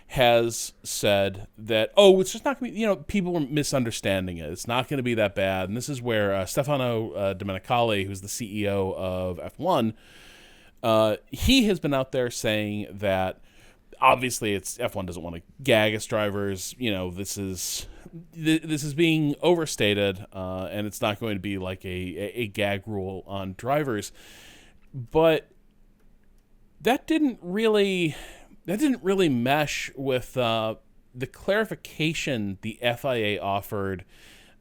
has said that, it's just not going to be, people are misunderstanding it. It's not going to be that bad. And this is where Stefano Domenicali, who's the CEO of F1, he has been out there saying that obviously F1 doesn't want to gag its drivers. This is being overstated, and it's not going to be like a gag rule on drivers. But that didn't really mesh with the clarification the FIA offered,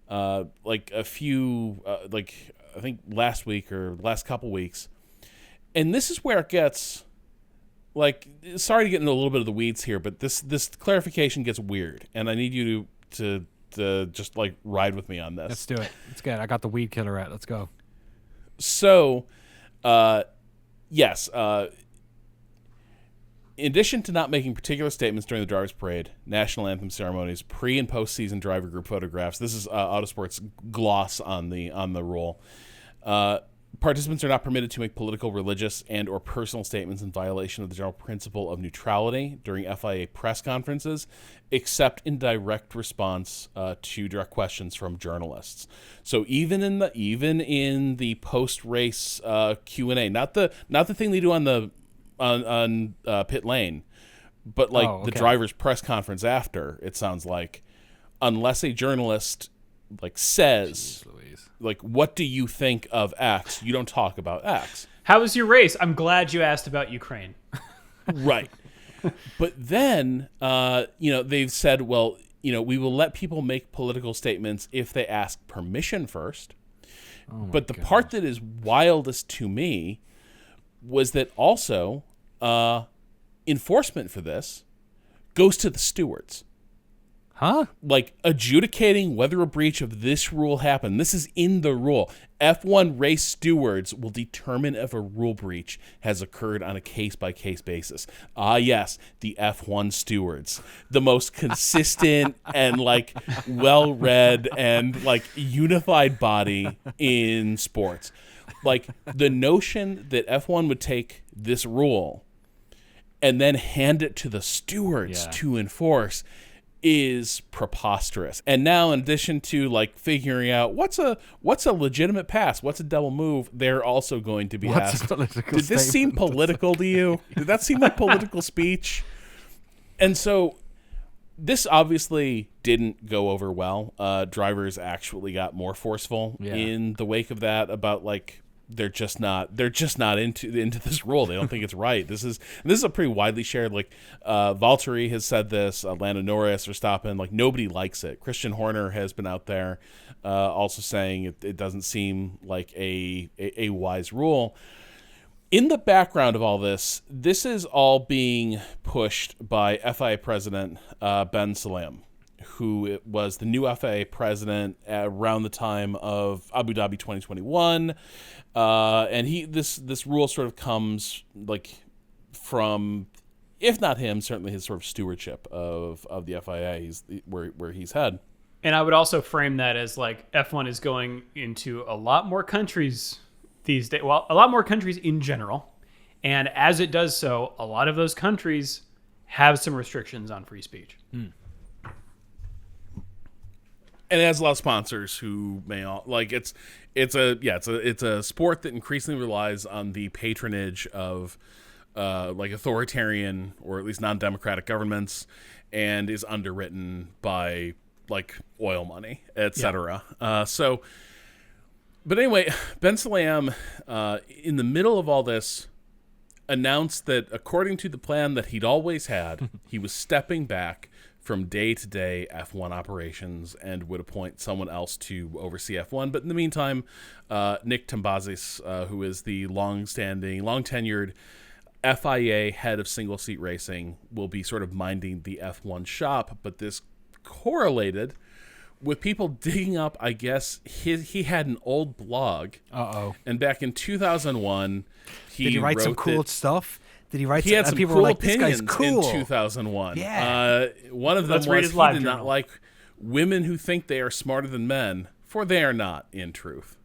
like a few, I think last week or last couple weeks. And this is where it gets, like, sorry to get into a little bit of the weeds here, but this clarification gets weird, and I need you to just like ride with me on this. Let's do it. It's good. I got the weed killer at. Let's go. So, yes. In addition to not making particular statements during the driver's parade, national anthem ceremonies, pre- and post-season driver group photographs, this is Autosport's gloss on the rule. Participants are not permitted to make political, religious, and or personal statements in violation of the general principle of neutrality during FIA press conferences, except in direct response to direct questions from journalists. So even in the post-race Q&A, not the thing they do on pit lane, but like the driver's press conference after, it sounds like, unless a journalist like says, like, what do you think of X? You don't talk about X. How was your race? I'm glad you asked about Ukraine. Right. But then, they've said, well, we will let people make political statements if they ask permission first. But the part that is wildest to me was that also enforcement for this goes to the stewards. Huh? Like, adjudicating whether a breach of this rule happened. This is in the rule. F1 race stewards will determine if a rule breach has occurred on a case-by-case basis. Ah, yes, the F1 stewards. The most consistent and, like, well-read and, like, unified body in sports. Like, the notion that F1 would take this rule and then hand it to the stewards to enforce is preposterous. And now, in addition to like figuring out what's a legitimate pass, what's a double move, they're also going to be asked, did this seem political to you? Did that seem like political speech? And so this obviously didn't go over well. Drivers actually got more forceful in the wake of that about like they're just not into this rule. They don't think it's right. This is a pretty widely shared, like Valtteri has said this, Lando Norris, Verstappen, like nobody likes it. Christian Horner has been out there also saying it doesn't seem like a wise rule. In the background of all this is all being pushed by FIA President Ben Sulayem, who was the new FIA president around the time of Abu Dhabi 2021. And this rule sort of comes like from, if not him, certainly his sort of stewardship of the FIA. He's where he's head. And I would also frame that as like F1 is going into a lot more countries these days. Well, a lot more countries in general. And as it does so, a lot of those countries have some restrictions on free speech. And it has a lot of sponsors who may all like it's a sport that increasingly relies on the patronage of like authoritarian or at least non-democratic governments, and is underwritten by like oil money, etc. But anyway, Ben Sulayem, in the middle of all this, announced that according to the plan that he'd always had, he was stepping back from day-to-day F1 operations and would appoint someone else to oversee F1. But in the meantime, Nick Tambazis, who is the long-tenured FIA head of single-seat racing, will be sort of minding the F1 shop. But this correlated with people digging up, I guess, he had an old blog. And back in 2001, did he write some cool stuff? Did he write? He had some people cool were like, this opinions guy's cool. in 2001. Yeah. One of them was he did not like women who think they are smarter than men, for they are not, in truth.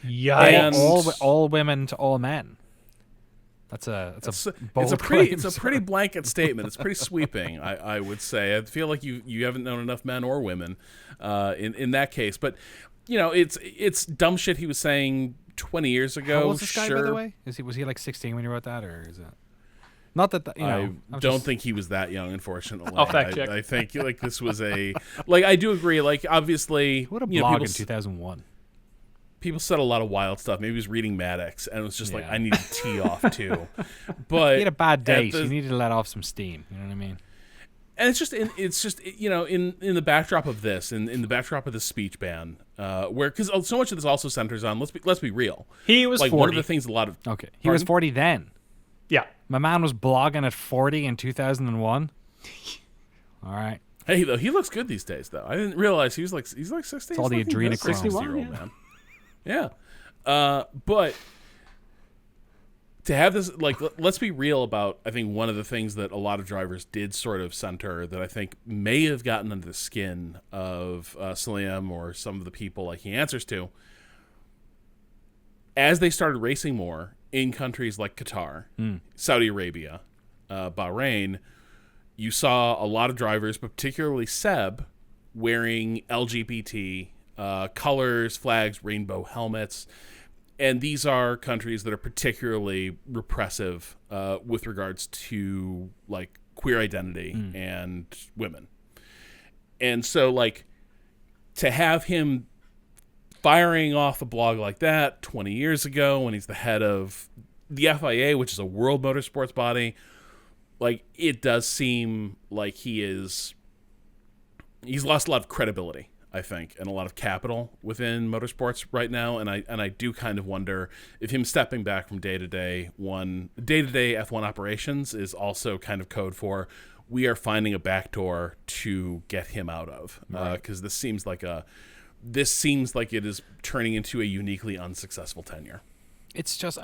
Yikes. All women to all men. It's a pretty blanket statement. It's pretty sweeping, I would say. I feel like you haven't known enough men or women in that case. But it's dumb shit he was saying 20 years ago. How old was this guy, by the way? Was he like 16 when he wrote that, or is it? Not that I don't think he was that young, unfortunately. I'll fact check. I think like this was I do agree. Like obviously, what a blog in 2001. People said a lot of wild stuff. Maybe he was reading Maddox, and it was just like, I need to tee off too. But he had a bad date. You needed to let off some steam. You know what I mean? And it's just in the backdrop of this, in the backdrop of the speech ban, where because so much of this also centers on let's be real. He was like 40. One of the things He was 40 then. Yeah, my man was blogging at 40 in 2001. All right. Hey, though he looks good these days. Though I didn't realize he's like 60. It's all the adrenochrome. 60-year-old man. Yeah, but to have this, like, let's be real about, I think one of the things that a lot of drivers did sort of center that I think may have gotten under the skin of Salim or some of the people like he answers to, as they started racing more in countries like Qatar, Saudi Arabia, Bahrain, you saw a lot of drivers, but particularly Seb, wearing LGBT colors, flags, rainbow helmets. And these are countries that are particularly repressive with regards to like queer identity and women. And so like to have him firing off a blog like that 20 years ago when he's the head of the FIA, which is a world motorsports body, like it does seem like he's lost a lot of credibility, I think, and a lot of capital within motorsports right now, and I do kind of wonder if him stepping back from day-to-day F1 operations is also kind of code for we are finding a backdoor to get him out of, because this seems like it is turning into a uniquely unsuccessful tenure. It's just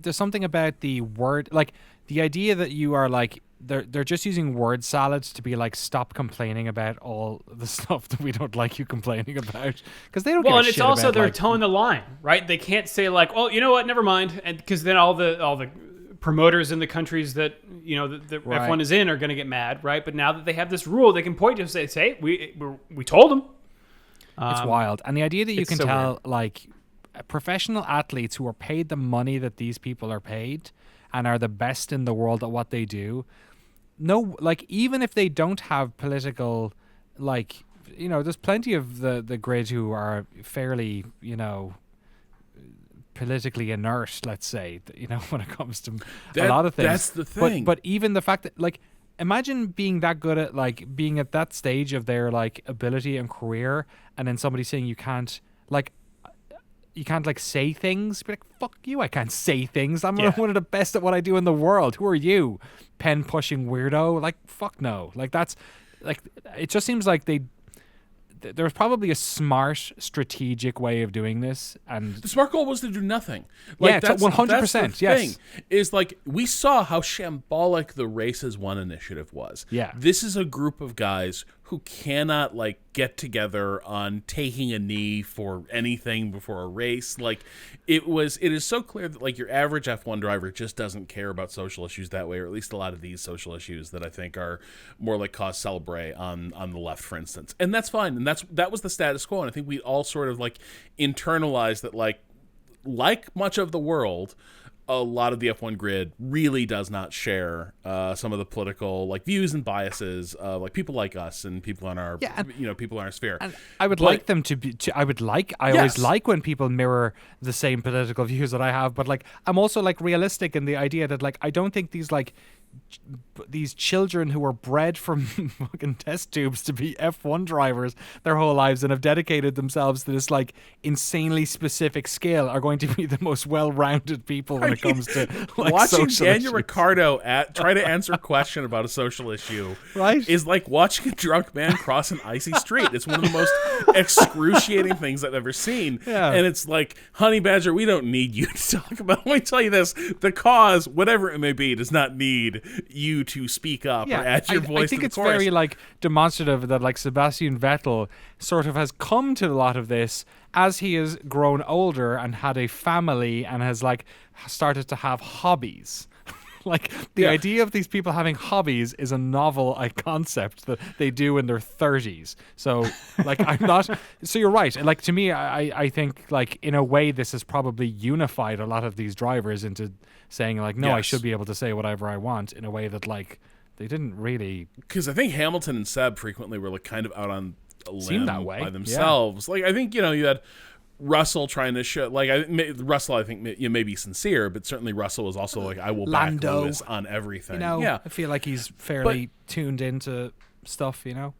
there's something about the word, like the idea that you are like they're just using word salads to be like, stop complaining about all the stuff that we don't like you complaining about, because they don't. Well, give a and it's shit also about, they're like, towing the line, right? They can't say like, "Oh, you know what? Never mind," and because then all the promoters in the countries that the Right. F1 is in are going to get mad, right? But now that they have this rule, they can point to and say, we told them." It's wild, and the idea that you can so tell weird. like professional athletes who are paid the money that these people are paid and are the best in the world at what they do. No, like even if they don't have political, like there's plenty of the grid who are fairly politically inert, let's say, when it comes to a lot of things. That's the thing. But even the fact that like, imagine being that good at like being at that stage of their like ability and career, and then somebody saying you can't like say things. Be like, fuck you, I can't say things. I'm one of the best at what I do in the world. Who are you, pen pushing weirdo? Like, fuck no. Like that's like, it just seems like there's probably a smart strategic way of doing this, and the smart goal was to do nothing. Like, that's 100%. Yes, is like we saw how shambolic the Races One initiative was. Yeah, this is a group of guys who cannot like get together on taking a knee for anything before a race. Like it is so clear that like your average F1 driver just doesn't care about social issues that way, or at least a lot of these social issues that I think are more like cause celebre on the left, for instance. And that's fine. And that was the status quo. And I think we all sort of like internalized that like much of the world, a lot of the F1 grid really does not share some of the political like views and biases of like people like us and people on our people in our sphere. And I would like them to be. I always like when people mirror the same political views that I have. But like, I'm also like realistic in the idea that like I don't think these like these children who were bred from fucking test tubes to be F1 drivers their whole lives and have dedicated themselves to this like insanely specific skill are going to be the most well-rounded people when it comes to like watching social Daniel issues. Ricciardo try to answer a question about a social issue Right? is like watching a drunk man cross an icy street. It's one of the most excruciating things I've ever seen. Yeah. And it's like, Honey Badger, we don't need you to talk about. Let me tell you this: the cause, whatever it may be, does not need you to speak up or add your voice. I think to the it's chorus. very like demonstrative that like Sebastian Vettel sort of has come to a lot of this as he has grown older and had a family and has like started to have hobbies. Like the idea of these people having hobbies is a novel concept that they do in their 30s. So like I'm not so you're right. And like to me I think like in a way this has probably unified a lot of these drivers into saying like no, I Yes. should be able to say whatever I want in a way that like they didn't really Because I think Hamilton and Seb frequently were like kind of out on a limb Seemed that way, by themselves. Like I think you had Russell trying to show Russell I think may be sincere, but certainly Russell was also like I will back Lando. Lewis on everything. You know, yeah, I feel like he's fairly tuned into stuff, you know?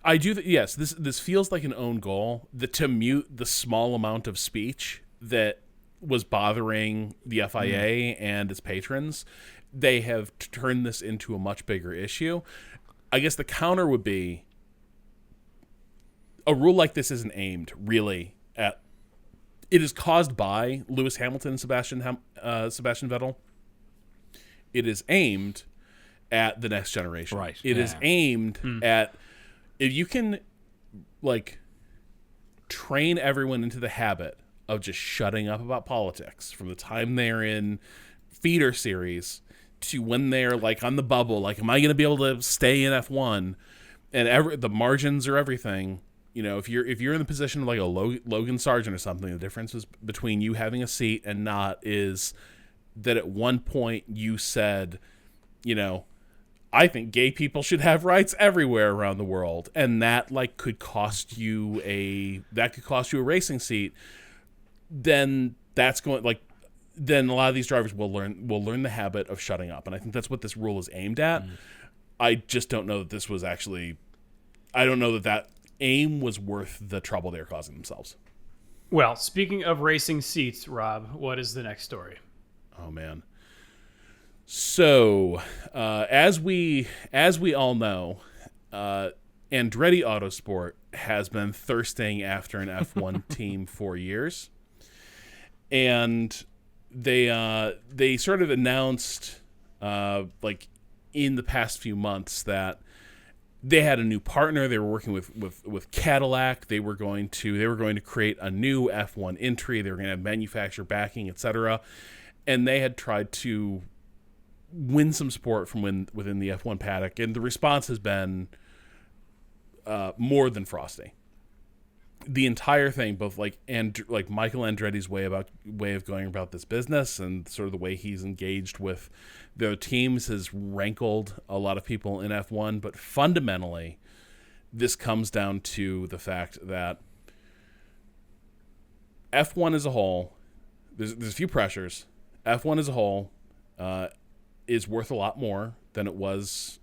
I do. Yes, this feels like an own goal. To mute the small amount of speech that was bothering the FIA and its patrons, they have turned this into a much bigger issue. I guess the counter would be a rule like this isn't aimed really at. It is caused by Lewis Hamilton and Sebastian Vettel. It is aimed at the next generation. Right. It is aimed at if you can like train everyone into the habit of just shutting up about politics from the time they're in feeder series to when they're like on the bubble, like am I going to be able to stay in F1 and the margins are everything. You know, if you're in the position of like a Logan Sargent or something, the difference is between you having a seat and not is that at one point you said, you know, I think gay people should have rights everywhere around the world, and that like could cost you a racing seat. Then that's going like then a lot of these drivers will learn the habit of shutting up, and I think that's what this rule is aimed at. I just don't know that this was actually. I don't know that aim was worth the trouble they're causing themselves. Well, speaking of racing seats, Rob, what is the next story? Oh man. So, as we all know, Andretti Autosport has been thirsting after an F1 team for years, and they sort of announced like in the past few months that they had a new partner. They were working with Cadillac. They were going to create a new F1 entry. They were going to have manufacturer backing, etc. And they had tried to win some support from within the F1 paddock, and the response has been more than frosty. The entire thing, both like Michael Andretti's way of going about this business and sort of the way he's engaged with their teams, has rankled a lot of people in F1. But fundamentally, this comes down to the fact that F1 as a whole, there's a few pressures. F1 as a whole is worth a lot more than it was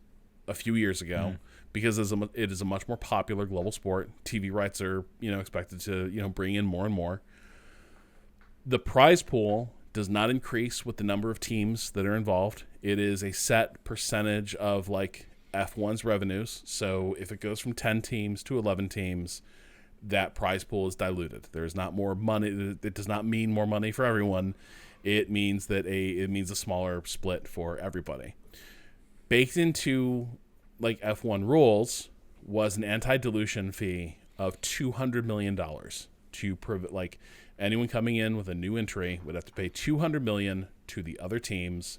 a few years ago. Because it is a much more popular global sport. TV rights are, expected to, bring in more and more. The prize pool does not increase with the number of teams that are involved. It is a set percentage of like F1's revenues. So if it goes from 10 teams to 11 teams, that prize pool is diluted. There's not more money. It does not mean more money for everyone. It means that it means a smaller split for everybody. Baked into like F1 rules was an anti-dilution fee of $200 million to like anyone coming in with a new entry would have to pay $200 million to the other teams,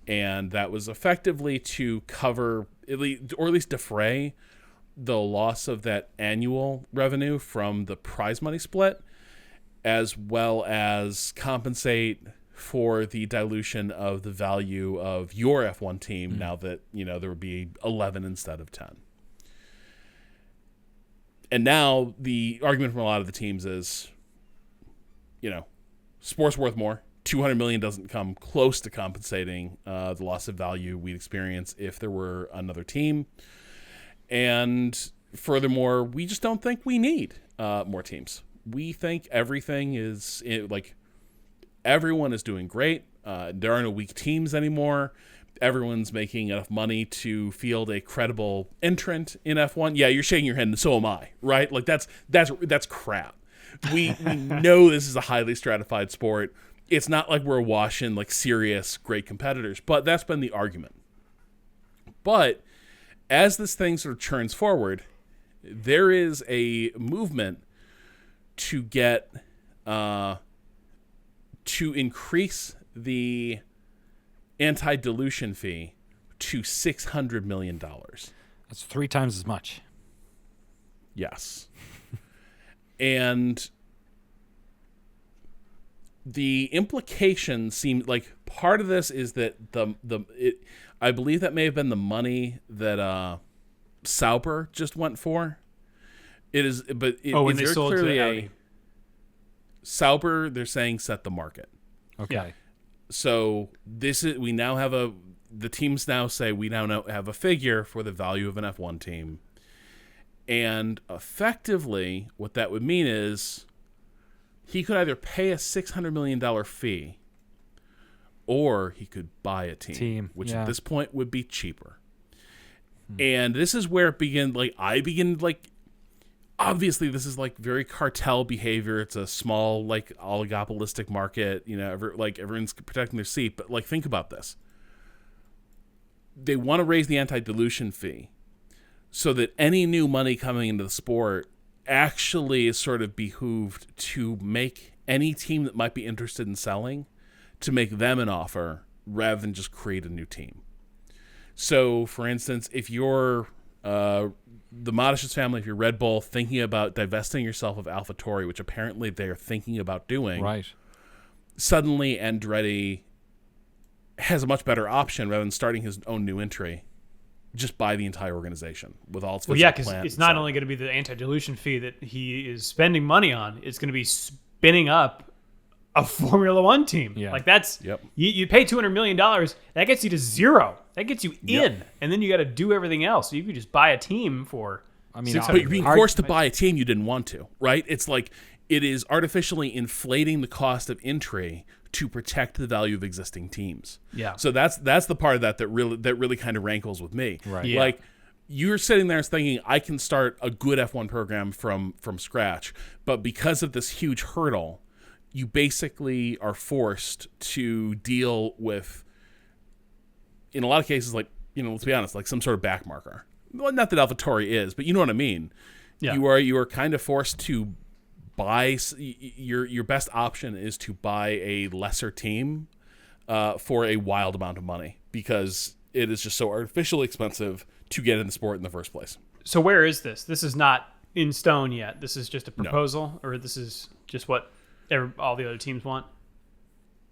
and that was effectively to cover or at least defray the loss of that annual revenue from the prize money split, as well as compensate for the dilution of the value of your F1 team now that, there would be 11 instead of 10. And now the argument from a lot of the teams is, sport's worth more. $200 million doesn't come close to compensating the loss of value we'd experience if there were another team. And furthermore, we just don't think we need more teams. We think everything is everyone is doing great. There are no weak teams anymore. Everyone's making enough money to field a credible entrant in F1. Yeah, you're shaking your head, and so am I, right? Like that's crap. We know this is a highly stratified sport. It's not like we're awash in like serious great competitors, but that's been the argument. But as this thing sort of churns forward, there is a movement to get to increase the anti-dilution fee to $600 million. That's 3 times as much. Yes. And the implication seemed like part of this is that I believe that may have been the money that Sauber just went for. It is, but when they sold clearly to Audi. Sauber, they're saying set the market. Okay. Yeah. So the teams now say we now have a figure for the value of an F1 team. And effectively, what that would mean is he could either pay a $600 million fee or he could buy a team. Which at this point would be cheaper. And this is where it begins, obviously this is like very cartel behavior. It's a small like oligopolistic market, everyone's protecting their seat, but like think about this. They want to raise the anti-dilution fee so that any new money coming into the sport actually is sort of behooved to make any team that might be interested in selling, to make them an offer rather than just create a new team. So, for instance, if you're the Modish's family, if you're Red Bull, thinking about divesting yourself of AlphaTauri, which apparently they're thinking about doing, right? Suddenly Andretti has a much better option rather than starting his own new entry. Just buy the entire organization with all its because it's not only going to be the anti-dilution fee that he is spending money on, it's going to be spinning up a Formula One team. Yeah. Like that's you pay $200 million, that gets you to zero. That gets you in, and then you got to do everything else. So you could just buy a team for. But you're being forced to buy a team you didn't want to, right? It's like it is artificially inflating the cost of entry to protect the value of existing teams. Yeah. So that's the part of that really kind of rankles with me. Right. Yeah. Like you're sitting there thinking I can start a good F1 program from scratch, but because of this huge hurdle, you basically are forced to deal with, in a lot of cases, like, let's be honest, like some sort of back marker. Well, not that AlphaTauri is, but you know what I mean. Yeah. You are kind of forced to buy. Your best option is to buy a lesser team for a wild amount of money because it is just so artificially expensive to get in the sport in the first place. So where is this? This is not in stone yet. This is just a proposal, or this is just what all the other teams want?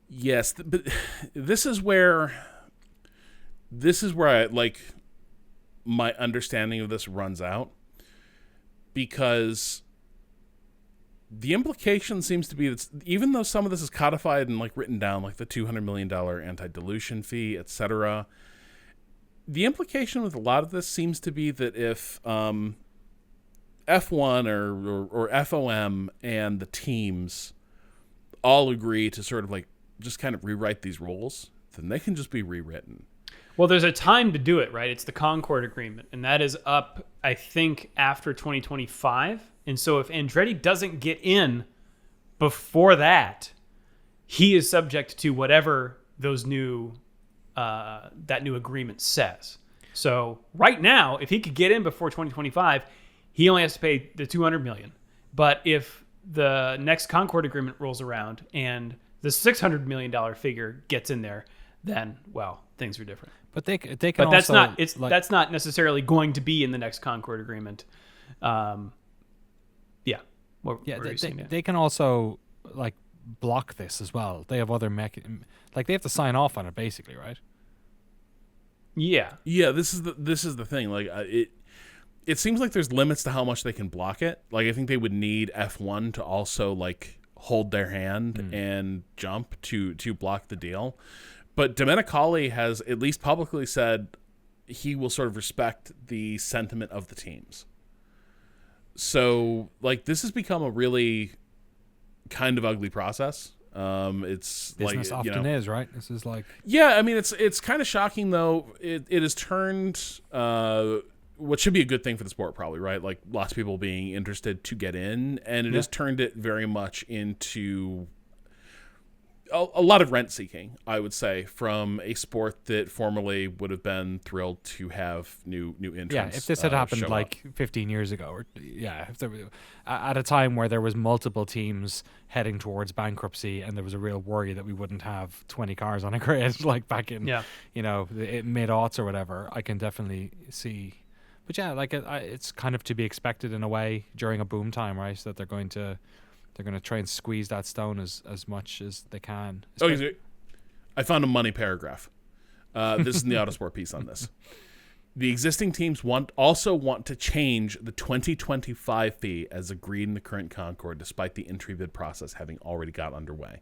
Yes, but this is where I like my understanding of this runs out, because the implication seems to be that even though some of this is codified and like written down, like the $200 million anti-dilution fee, etc., the implication with a lot of this seems to be that if F1 or FOM and the teams all agree to sort of like just kind of rewrite these rules, then they can just be rewritten. Well, there's a time to do it, right? It's the Concord Agreement, and that is up, I think, after 2025. And so if Andretti doesn't get in before that, he is subject to whatever those new that new agreement says. So right now, if he could get in before 2025, he only has to pay the $200 million. But if the next Concord Agreement rolls around and the $600 million figure gets in there, then, well, things are different. But they can but that's also, not it's like, that's not necessarily going to be in the next Concord Agreement. They can also like block this as well. They have other like they have to sign off on it basically, right? Yeah. This is the thing. Like it seems like there's limits to how much they can block it. Like I think they would need F1 to also like hold their hand and jump to block the deal. But Domenicali has at least publicly said he will sort of respect the sentiment of the teams. So, like, this has become a really kind of ugly process. It's business like, often is, right? This is like, yeah, I mean, it's kind of shocking though. It has turned what should be a good thing for the sport, probably, right? Like lots of people being interested to get in, and it has turned it very much into a lot of rent seeking, I would say, from a sport that formerly would have been thrilled to have new entrants. yeah, if this had happened like 15 years ago, or if there, at a time where there was multiple teams heading towards bankruptcy, and there was a real worry that we wouldn't have 20 cars on a grid like back in mid-aughts or whatever, I can definitely see. But yeah, like it's kind of to be expected in a way during a boom time, right? So that they're going to try and squeeze that stone as much as they can. Okay, I found a money paragraph. This is in the Autosport piece on this. The existing teams also want to change the 2025 fee as agreed in the current Concord, despite the entry bid process having already got underway.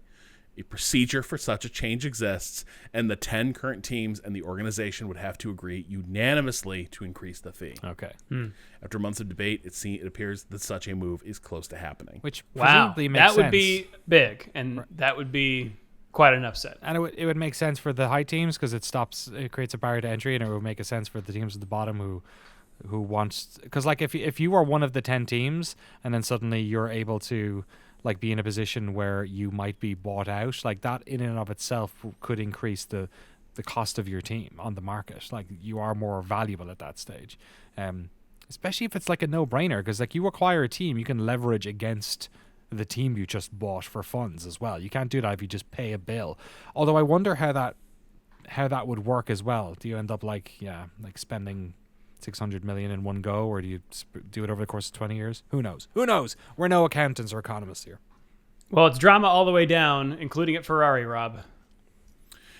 A procedure for such a change exists, and the 10 current teams and the organization would have to agree unanimously to increase the fee. Okay. After months of debate, it appears that such a move is close to happening. Which presumably makes sense. That would be big, and that would be quite an upset. And it would make sense for the high teams because it creates a barrier to entry, and it would make a sense for the teams at the bottom who wants, because like if you are one of the 10 teams and then suddenly you're able to like be in a position where you might be bought out, like that in and of itself could increase the cost of your team on the market. Like you are more valuable at that stage, especially if it's like a no-brainer, because like you acquire a team, you can leverage against the team you just bought for funds as well. You can't do that if you just pay a bill. Although I wonder how that would work as well. Do you end up like spending 600 million in one go, or do you do it over the course of 20 years? Who knows? We're no accountants or economists here. Well, it's drama all the way down, including at Ferrari, Rob.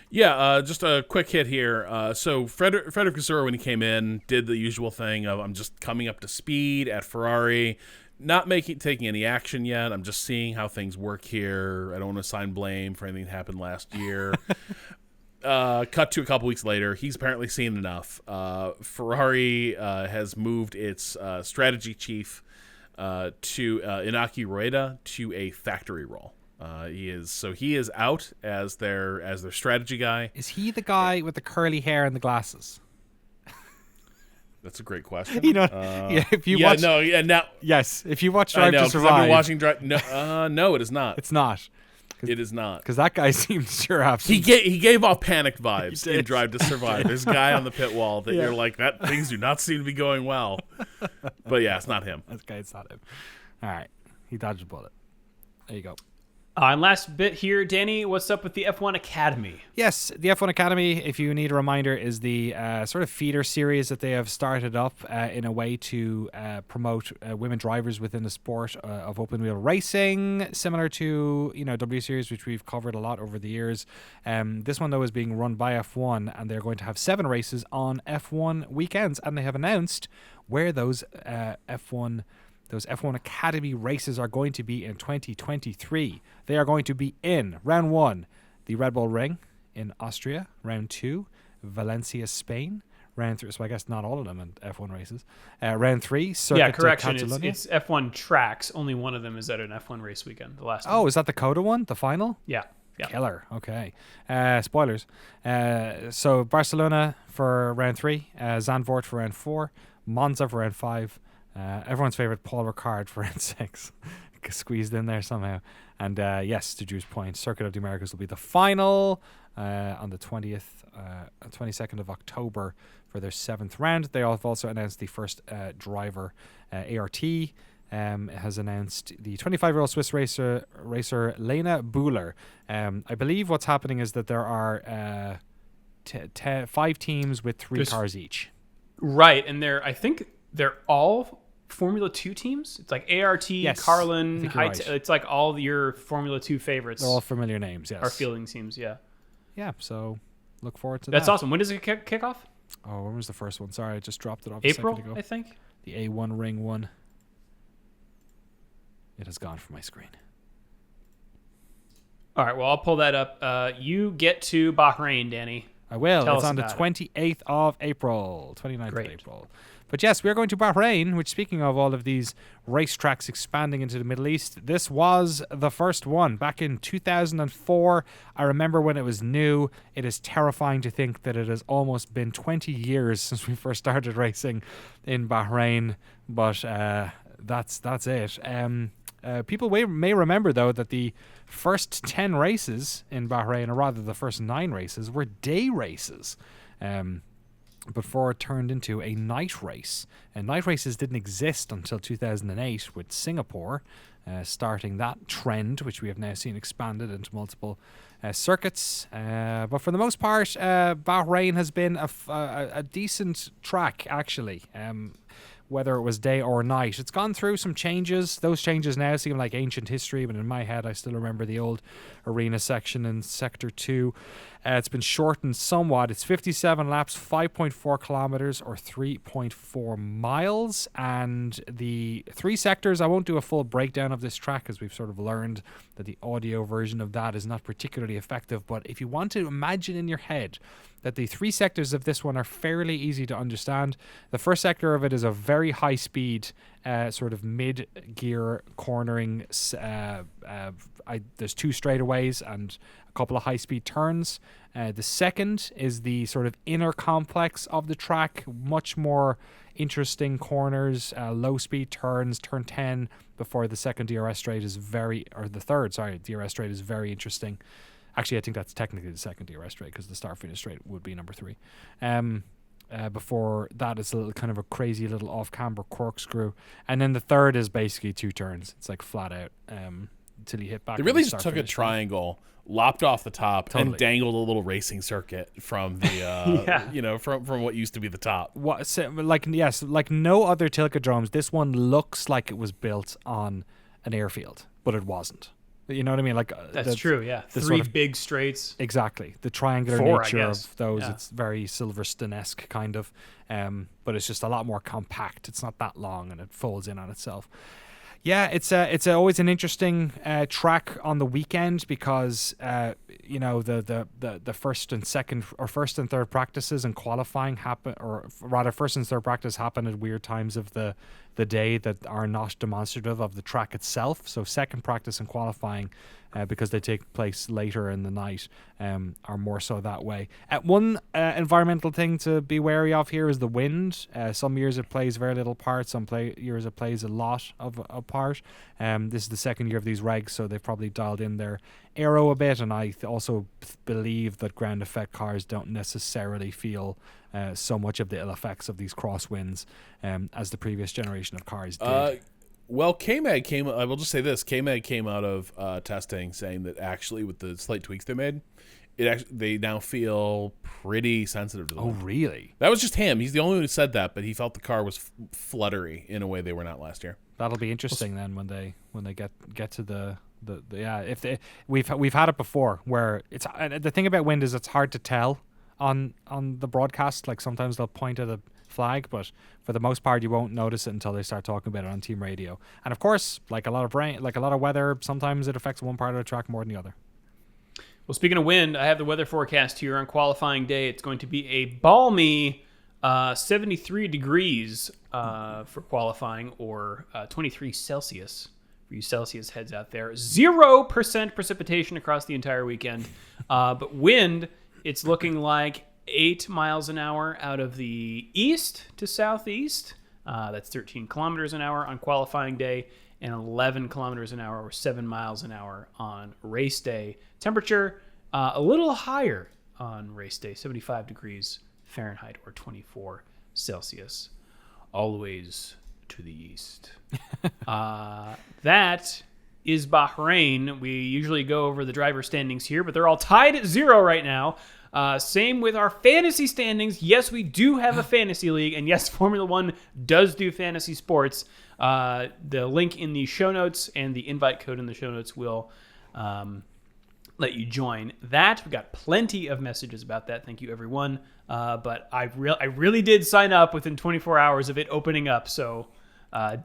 Yeah, just a quick hit here. So Frederick Vasseur, when he came in, did the usual thing of, I'm just coming up to speed at Ferrari, not taking any action yet. I'm just seeing how things work here. I don't want to assign blame for anything that happened last year. Cut to a couple weeks later, he's apparently seen enough. Ferrari has moved its strategy chief to Inaki Rueda to a factory role. He is out as their strategy guy. Is he the guy with the curly hair and the glasses? That's a great question. You know, if you watch, yes, if you watch Drive to Survive, I've been watching Drive. No, it is not. It's not. It is not, because that guy seems sure have. He gave off panicked vibes in Drive to Survive. There's a guy on the pit wall that you're like, that things do not seem to be going well. But yeah, it's not him. Okay, it's not him. All right, he dodged a bullet. There you go. And last bit here, Danny, what's up with the F1 Academy? Yes, the F1 Academy, if you need a reminder, is the sort of feeder series that they have started up in a way to promote women drivers within the sport of open wheel racing, similar to W Series, which we've covered a lot over the years. This one, though, is being run by F1, and they're going to have 7 races on F1 weekends, and they have announced where those F1 Academy races are going to be in 2023. They are going to be in round 1, the Red Bull Ring in Austria. Round 2, Valencia, Spain. Round 3, so I guess not all of them in F1 races. Round 3, Circuit de Catalunya. It's F1 tracks. Only one of them is at an F1 race weekend. The last one. Oh, is that the Coda one? The final? Yeah. Killer. Okay. Spoilers. So Barcelona for round 3, Zandvoort for round 4, Monza for round 5. Everyone's favorite Paul Ricard for round 6, squeezed in there somehow. And yes, to Drew's point, Circuit of the Americas will be the final on the 22nd of October for their 7th round. They have also announced the first driver. ART has announced the 25-year-old Swiss racer Lena Bühler. I believe what's happening is that there are 5 teams with 3 cars each. Right, and I think they're all Formula 2 teams. It's like ART, yes, Carlin, right. It's like all your Formula 2 favorites. They're all familiar names, yes. Are fielding teams, yeah. Yeah, so look forward to That's that. awesome. When does it kick off? Oh, when was the first one? Sorry, I just dropped it off April, a second ago. I think. The A1 Ring 1. It has gone from my screen. All right, well, I'll pull that up. You get to Bahrain, Danny. I will. Tell It's us on the about it. 28th of April, 29th Great. of April. But yes, we're going to Bahrain, which, speaking of all of these racetracks expanding into the Middle East, this was the first one back in 2004. I remember when it was new. It is terrifying to think that it has almost been 20 years since we first started racing in Bahrain, but that's it. People may remember, though, that the first 10 races in Bahrain, or rather the first 9 races, were day races. Before it turned into a night race. And night races didn't exist until 2008 with Singapore starting that trend, which we have now seen expanded into multiple circuits. But for the most part, Bahrain has been a decent track, actually. Whether it was day or night. It's gone through some changes. Those changes now seem like ancient history, but in my head, I still remember the old arena section in Sector 2. It's been shortened somewhat. It's 57 laps, 5.4 kilometers, or 3.4 miles. And the 3 sectors, I won't do a full breakdown of this track, as we've sort of learned that the audio version of that is not particularly effective. But if you want to imagine in your head that the 3 sectors of this one are fairly easy to understand. The first sector of it is a very high speed, sort of mid-gear cornering. There's 2 straightaways and a couple of high-speed turns. The second is the sort of inner complex of the track, much more interesting corners, low-speed turns, turn 10 before the second DRS straight is DRS straight is very interesting. Actually, I think that's technically the second DRS straight because the start-finish straight would be number 3. Before that, it's a little kind of a crazy little off-camber corkscrew. And then the third is basically 2 turns. It's like flat out until you hit back. They really just took a triangle, lopped off the top, and dangled a little racing circuit from the, from what used to be the top. Like no other Tilkedromes, this one looks like it was built on an airfield, but it wasn't. You know what I mean? Like that's true. Yeah, 3 sort of big straights. Exactly, the triangular 4, nature of those. Yeah. It's very Silverstone-esque kind of, but it's just a lot more compact. It's not that long, and it folds in on itself. Yeah, it's always an interesting track on the weekend because the first and second or first and third practices and qualifying happen, or rather first and third practice happen at weird times of the day that are not demonstrative of the track itself. So second practice and qualifying, because they take place later in the night, are more so that way. One environmental thing to be wary of here is the wind. Some years it plays very little part, some years it plays a lot of a part. This is the second year of these regs, so they've probably dialed in their aero a bit, and I also believe that ground effect cars don't necessarily feel so much of the ill effects of these crosswinds as the previous generation of cars did. Well, KMAG came. I will just say this: KMAG came out of testing saying that actually, with the slight tweaks they made, they now feel pretty sensitive to them. Oh, really? That was just him. He's the only one who said that, but he felt the car was fluttery in a way they were not last year. That'll be interesting then when they get to the we've had it before where it's the thing about wind is it's hard to tell on the broadcast. Like sometimes they'll point at a flag, but for the most part you won't notice it until they start talking about it on team radio. And of course, like a lot of rain, like a lot of weather, sometimes it affects one part of the track more than the other. Well, speaking of wind, I have the weather forecast here on qualifying day. It's going to be a balmy 73 degrees for qualifying, or 23 Celsius for you Celsius heads out there. 0% precipitation across the entire weekend. But wind, it's looking like 8 miles an hour out of the east to southeast. That's 13 kilometers an hour on qualifying day, and 11 kilometers an hour, or 7 miles an hour on race day. Temperature a little higher on race day, 75 degrees Fahrenheit, or 24 Celsius. Always to the east. That is Bahrain. We usually go over the driver standings here, but they're all tied at 0 right now. Same with our fantasy standings. Yes, we do have a fantasy league, and yes, Formula One does do fantasy sports. The link in the show notes and the invite code in the show notes will let you join that. We got plenty of messages about that. Thank you, everyone. But I really did sign up within 24 hours of it opening up, so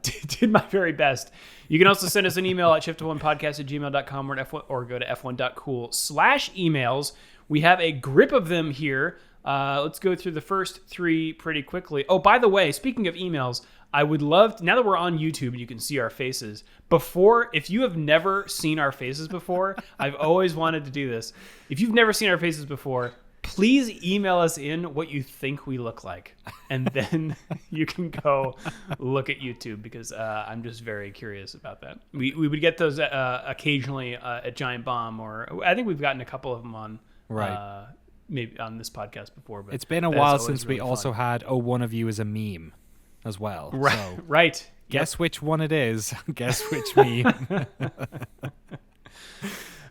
did my very best. You can also send us an email at shift1podcast@gmail.com or go to f1.cool/emails. We have a grip of them here. Let's go through the first 3 pretty quickly. Oh, by the way, speaking of emails, I would love to, now that we're on YouTube and you can see our faces. If you have never seen our faces before, I've always wanted to do this. If you've never seen our faces before, please email us in what you think we look like. And then you can go look at YouTube because I'm just very curious about that. We would get those occasionally at Giant Bomb, or I think we've gotten a couple of them on maybe on this podcast before. But it's been a while since we also had one of you is a meme as well. Right. So right. Guess which one it is. Guess which meme.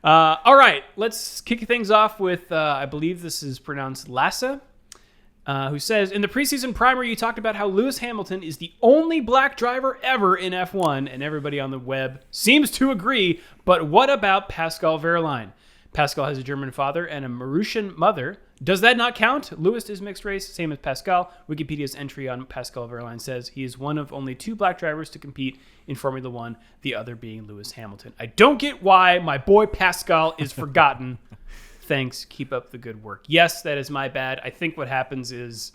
All right, let's kick things off with, I believe this is pronounced Lassa, who says, in the preseason primer, you talked about how Lewis Hamilton is the only black driver ever in F1, and everybody on the web seems to agree, but what about Pascal Wehrlein? Pascal has a German father and a Mauritian mother. Does that not count? Lewis is mixed race, same as Pascal. Wikipedia's entry on Pascal Wehrlein says he is one of only 2 black drivers to compete in Formula One, the other being Lewis Hamilton. I don't get why my boy Pascal is forgotten. Thanks. Keep up the good work. Yes, that is my bad. I think what happens is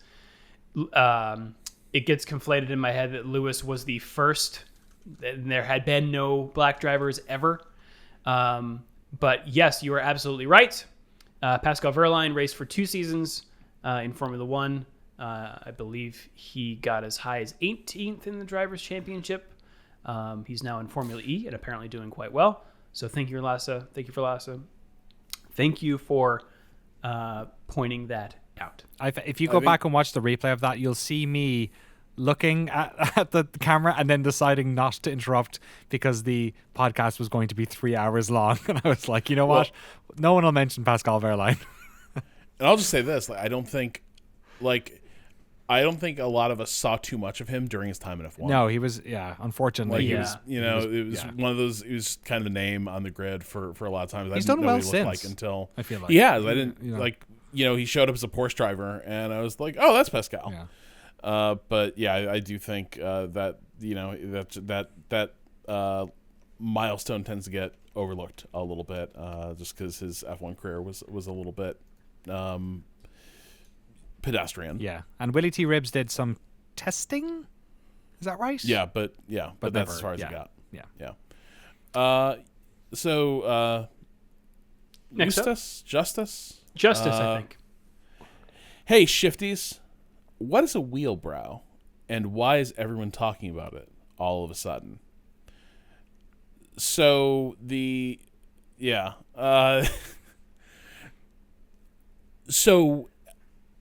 it gets conflated in my head that Lewis was the first, and there had been no black drivers ever. But yes, you are absolutely right. Pascal Wehrlein raced for 2 seasons in Formula One. I believe he got as high as 18th in the Drivers' Championship. He's now in Formula E and apparently doing quite well. So thank you, Lassa. Thank you for Lassa. Thank you for pointing that out. If you go back and watch the replay of that, you'll see me looking at the camera and then deciding not to interrupt because the podcast was going to be 3 hours long. And I was like, you know what? No one will mention Pascal Wehrlein. And I'll just say this. I don't think a lot of us saw too much of him during his time in F1. No, he was, unfortunately. He was, it was one of those, he was kind of a name on the grid for a lot of times. He's done well since. Like until, I feel like. He has. I didn't, he showed up as a Porsche driver and I was like, oh, that's Pascal. Yeah. But yeah, I do think that that milestone tends to get overlooked a little bit, just because his F1 career was a little bit pedestrian. Yeah, and Willie T. Ribbs did some testing. Is that right? Yeah, but that's never, as far as it got. Yeah. So Next Justice, I think. Hey, Shifties. What is a wheel brow, and why is everyone talking about it all of a sudden? So so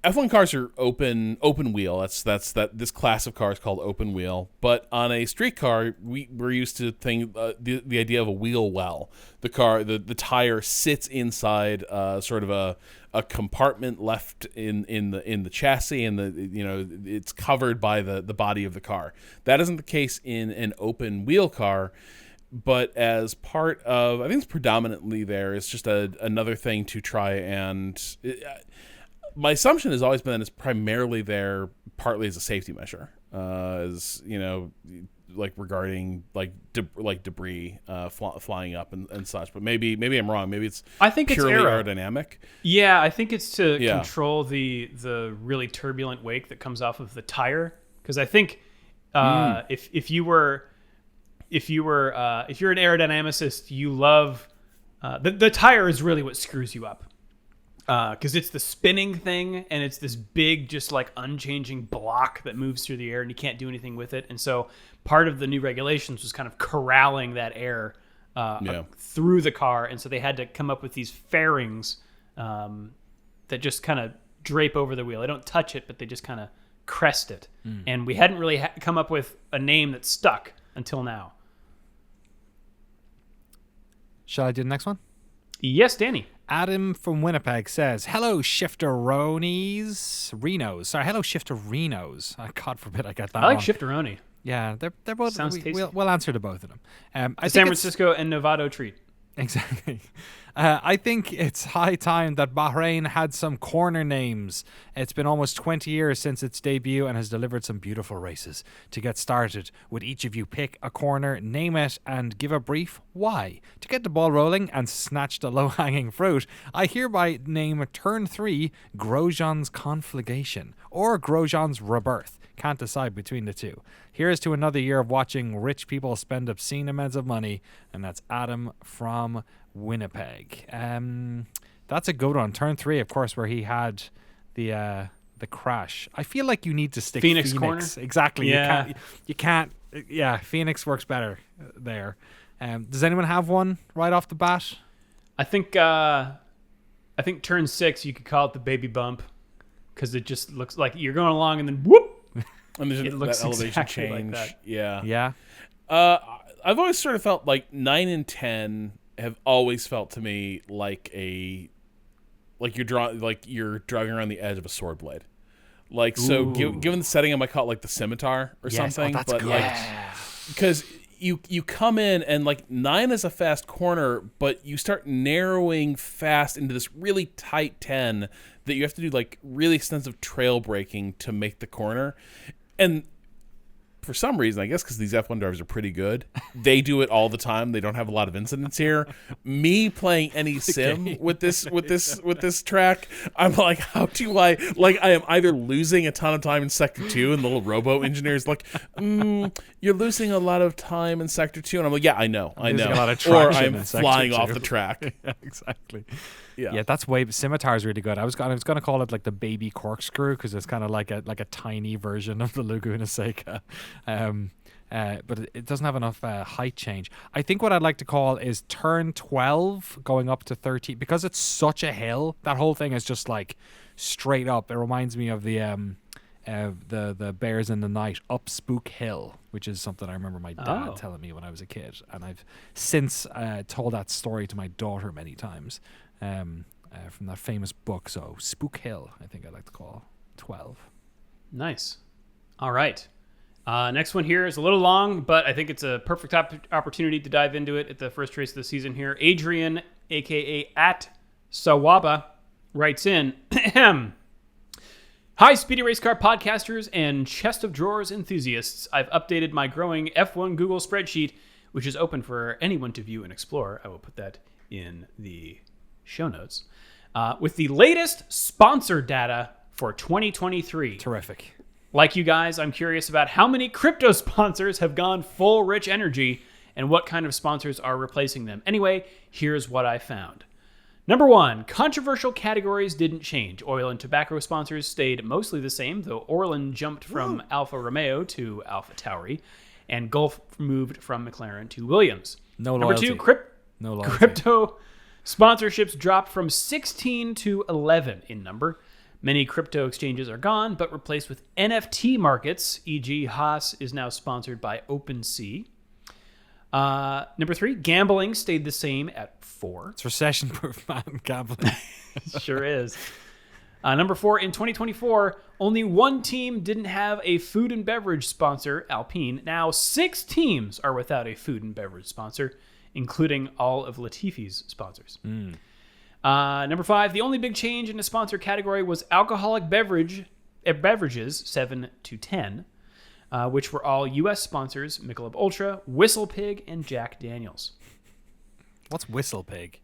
F1 cars are open wheel. That's this class of car is called open wheel. But on a street car, we're used to the idea of a wheel well. The car, the tire sits inside sort of a compartment left in the chassis, and it's covered by the body of the car. That isn't the case in an open wheel car. But as part of, I think it's predominantly there, it's just another thing to try and. My assumption has always been that it's primarily there partly as a safety measure, regarding debris flying up and such. But maybe I'm wrong. Maybe it's purely aerodynamic. Yeah, I think it's to control the really turbulent wake that comes off of the tire. Because I think if you're an aerodynamicist, you love the tire is really what screws you up. Because it's the spinning thing, and it's this big, just like unchanging block that moves through the air, and you can't do anything with it. And so part of the new regulations was kind of corralling that air through the car, and so they had to come up with these fairings that just kind of drape over the wheel. They don't touch it, but they just kind of crest it. And we hadn't really come up with a name that stuck until now. Shall I do the next one? Yes, Danny. Adam from Winnipeg says, hello, Shifteronis. Hello, Shifterinos. God forbid I get that I like wrong. Shifteroni. Yeah, they're both. Sounds tasty. We'll answer to both of them. San Francisco and Novato treat. Exactly. I think it's high time that Bahrain had some corner names. It's been almost 20 years since its debut and has delivered some beautiful races. To get started, would each of you pick a corner, name it, and give a brief why? To get the ball rolling and snatch the low-hanging fruit, I hereby name Turn 3 Grosjean's Conflagration or Grosjean's Rebirth. Can't decide between the two. Here's to another year of watching rich people spend obscene amounts of money, and that's Adam from Winnipeg. That's a good one. Turn 3, of course, where he had the crash. I feel like you need to stick Phoenix corner? Exactly. Yeah. You can't. Yeah, Phoenix works better there. Does anyone have one right off the bat? I think turn 6 you could call it the baby bump because it just looks like you're going along and then whoop. And there's It looks that elevation exactly like change. that. Yeah. Yeah. I've always sort of felt like 9 and 10 have always felt to me like you're driving around the edge of a sword blade. Like, so given the setting, I might call it like the scimitar or something. That's but good. like, because you come in and like 9 is a fast corner, but you start narrowing fast into this really tight 10 that you have to do like really extensive trail braking to make the corner. And for some reason, I guess because these F1 drivers are pretty good, they do it all the time. They don't have a lot of incidents here. Me playing any sim with this track, I'm like, how do I am either losing a ton of time in Sector 2, and the little robo engineer's like, you're losing a lot of time in Sector 2, and I'm like, yeah, I know, Losing a lot of or traction I'm in Sector flying 2. off the track. Yeah, exactly. Yeah. That's way. Scimitar is really good. I was gonna call it like the baby corkscrew because it's kind of like a tiny version of the Laguna Seca, but it doesn't have enough height change. I think what I'd like to call is turn 12 going up to 13 because it's such a hill. That whole thing is just like straight up. It reminds me of the Bears in the Night up Spook Hill, which is something I remember my dad telling me when I was a kid, and I've since told that story to my daughter many times. From that famous book. So Spook Hill, I think I'd like to call 12. Nice. All right. Next one here is a little long, but I think it's a perfect opportunity to dive into it at the first race of the season here. Adrian, a.k.a. at Sawaba, writes in, Hi, Speedy Race Car podcasters and chest of drawers enthusiasts. I've updated my growing F1 Google spreadsheet, which is open for anyone to view and explore. I will put that in the show notes. With the latest sponsor data for 2023. Terrific. Like you guys, I'm curious about how many crypto sponsors have gone full rich energy and what kind of sponsors are replacing them. Anyway, here's what I found. Number 1, controversial categories didn't change. Oil and tobacco sponsors stayed mostly the same, though Orlen jumped from Alfa Romeo to Alfa Tauri, and Gulf moved from McLaren to Williams. No Number loyalty. 2, No loyalty. crypto sponsorships dropped from 16 to 11 in number. Many crypto exchanges are gone, but replaced with NFT markets, e.g. Haas is now sponsored by OpenSea. Number 3, gambling stayed the same at 4. It's recession-proof, man, gambling. Sure is. Number 4, in 2024, only one team didn't have a food and beverage sponsor, Alpine. Now 6 teams are without a food and beverage sponsor, including all of Latifi's sponsors. Number 5, the only big change in the sponsor category was alcoholic beverages, 7 to 10, which were all U.S. sponsors, Michelob Ultra, Whistle Pig, and Jack Daniels. What's Whistle Pig?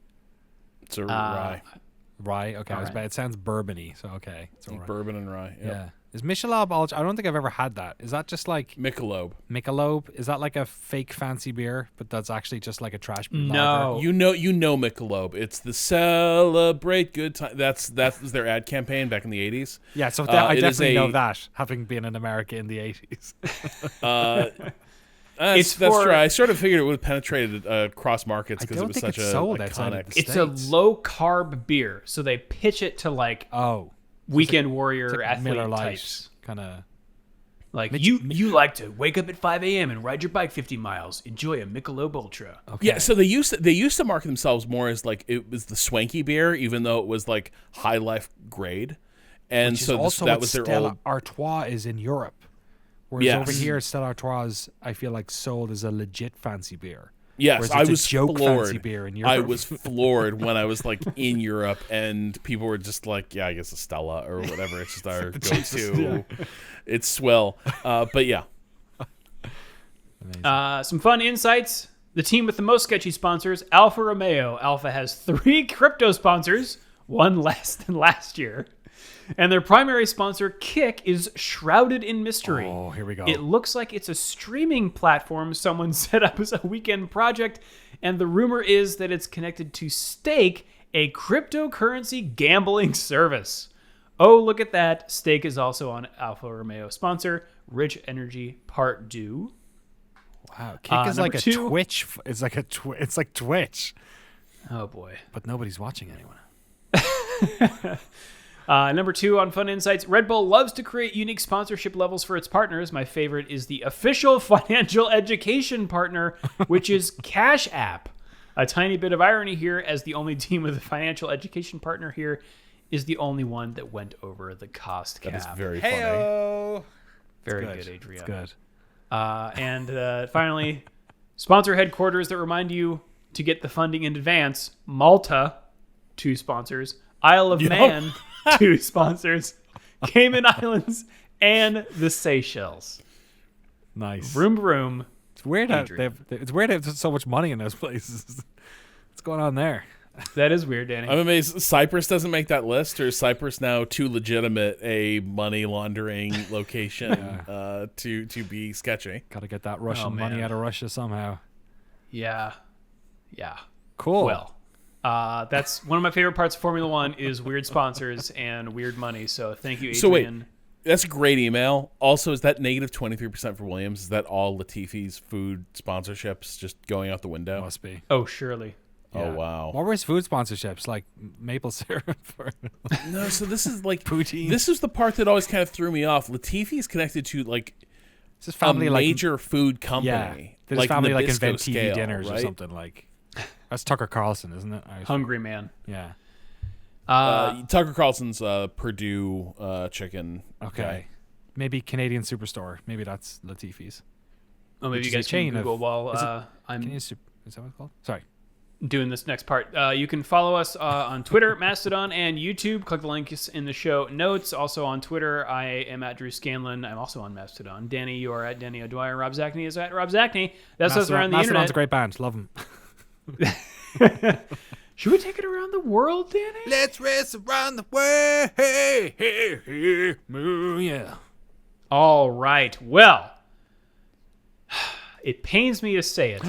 It's a rye. Rye? Okay, I was Alright. bad. It sounds bourbon-y, so okay. It's all right. Bourbon and rye. Yep. Yeah. Is Michelob Ultra? I don't think I've ever had that. Is that just like Michelob. Michelob? Is that like a fake fancy beer, but that's actually just like a trash beer? No. You know Michelob. It's the celebrate good time. That was their ad campaign back in the 80s. Yeah, so it I is definitely know that, having been in America in the 80s. That's true. I sort of figured it would have penetrated across markets because it don't was think such it's a sold outside iconic. of the It's a States. low-carb beer, so they pitch it to, like, Oh. weekend warrior It's like athlete Miller Lite, types. kind of. Like, you like to wake up at 5 a.m. and ride your bike 50 miles. Enjoy a Michelob Ultra. Okay. Yeah, so they used to market themselves more as like it was the swanky beer, even though it was like high life grade, and Which is so also that what was their Stella old. Artois is in Europe. Whereas Yes. over here, Stella Artois is, I feel like, sold as a legit fancy beer. Yes, Whereas I it's a was joke floored. fancy beer in Europe. I was floored when I was like in Europe and people were just like, yeah, I guess a Stella or whatever. It's just our go-to. It's swill. But yeah. Some fun insights. The team with the most sketchy sponsors, Alfa Romeo. Alfa has 3 crypto sponsors, 1 less than last year. And their primary sponsor, Kick, is shrouded in mystery. Oh, here we go. It looks like it's a streaming platform someone set up as a weekend project, and the rumor is that it's connected to Stake, a cryptocurrency gambling service. Oh, look at that. Stake is also on Alfa Romeo sponsor, Rich Energy Part 2. Wow, Kick is like a 2. Twitch. It's like it's like Twitch. Oh, boy. But nobody's watching anyone. Number 2 on Fun Insights, Red Bull loves to create unique sponsorship levels for its partners. My favorite is the official financial education partner, which is Cash App. A tiny bit of irony here, as the only team with a financial education partner here is the only one that went over the cost cap. That is very funny. Hey-o. Very It's good, Adrian. It's good. And finally, sponsor headquarters that remind you to get the funding in advance. Malta, 2 sponsors. Isle of Man, 2 sponsors. Cayman Islands, and the Seychelles. Nice. Vroom, vroom. It's weird how Adrian. it's weird how there's so much money in those places. What's going on there? That is weird, Danny. I'm amazed Cyprus doesn't make that list, or is Cyprus now too legitimate a money laundering location to be sketchy? Got to get that Russian money man. out of Russia somehow. Yeah. Cool. Well, that's one of my favorite parts of Formula One is weird sponsors and weird money. So thank you, Adrian. So wait, that's a great email. Also, is that negative 23% for Williams? Is that all Latifi's food sponsorships just going out the window? Must be. Oh, surely. Oh, wow. What were his food sponsorships? Like maple syrup? Or No, so this is like poutine? this is the part that always kind of threw me off. Latifi is connected to like Is his family a major food company. Yeah. Did his family like Nabisco invent TV scale, dinners or right? something? Like that's Tucker Carlson, isn't it? Hungry man. Yeah. Tucker Carlson's Purdue chicken. Okay. guy. Maybe Canadian Superstore. Maybe that's Latifi's. Oh, maybe Which you is a guys chain can of- Google while is I'm Canadian is that what it's called? Sorry. doing this next part. You can follow us on Twitter, Mastodon, and YouTube. Click the links in the show notes. Also on Twitter, I am at Drew Scanlon. I'm also on Mastodon. Danny, you are at Danny O'Dwyer. Rob Zachney is at Rob Zachney. That's us around the Mastodon's internet. a great band. Love them. Should we take it around the world, Danny? Let's race around the world. Hey, hey, hey. Yeah. All right. Well, it pains me to say it,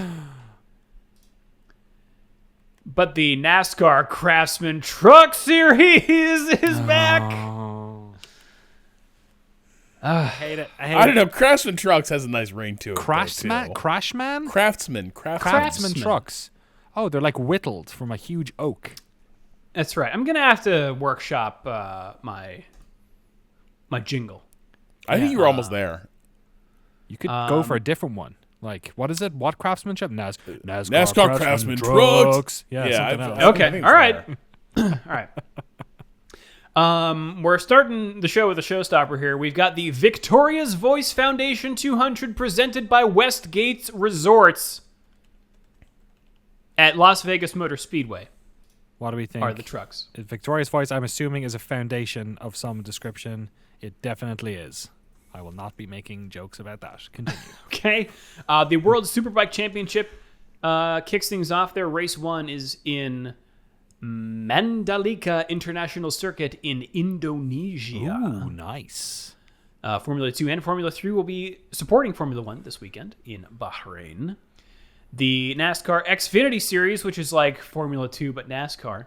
but the NASCAR Craftsman Truck Series is back. I hate it. I don't know. Craftsman Trucks has a nice ring to it. Craftsman? though, too. Craftsman Craftsman trucks. Oh, they're like whittled from a huge oak. That's right. I'm gonna have to workshop my jingle. I think you were almost there. You could go for a different one. Like, what is it? What craftsmanship? NASCAR Craftsman trucks. Trucks. Yeah, Yeah, something I- else. I- Okay. think All right. it's All right. We're starting the show with a showstopper here. We've got the Victoria's Voice Foundation 200 presented by Westgates Resorts at Las Vegas Motor Speedway. What do we think? Are the trucks? Victoria's Voice, I'm assuming, is a foundation of some description. It definitely is. I will not be making jokes about that. Continue. Okay. The World Superbike Championship kicks things off there. Race 1 is in Mandalika International Circuit in Indonesia. Ooh, nice. Formula 2 and Formula 3 will be supporting Formula 1 this weekend in Bahrain. The NASCAR Xfinity Series, which is like Formula 2 but NASCAR,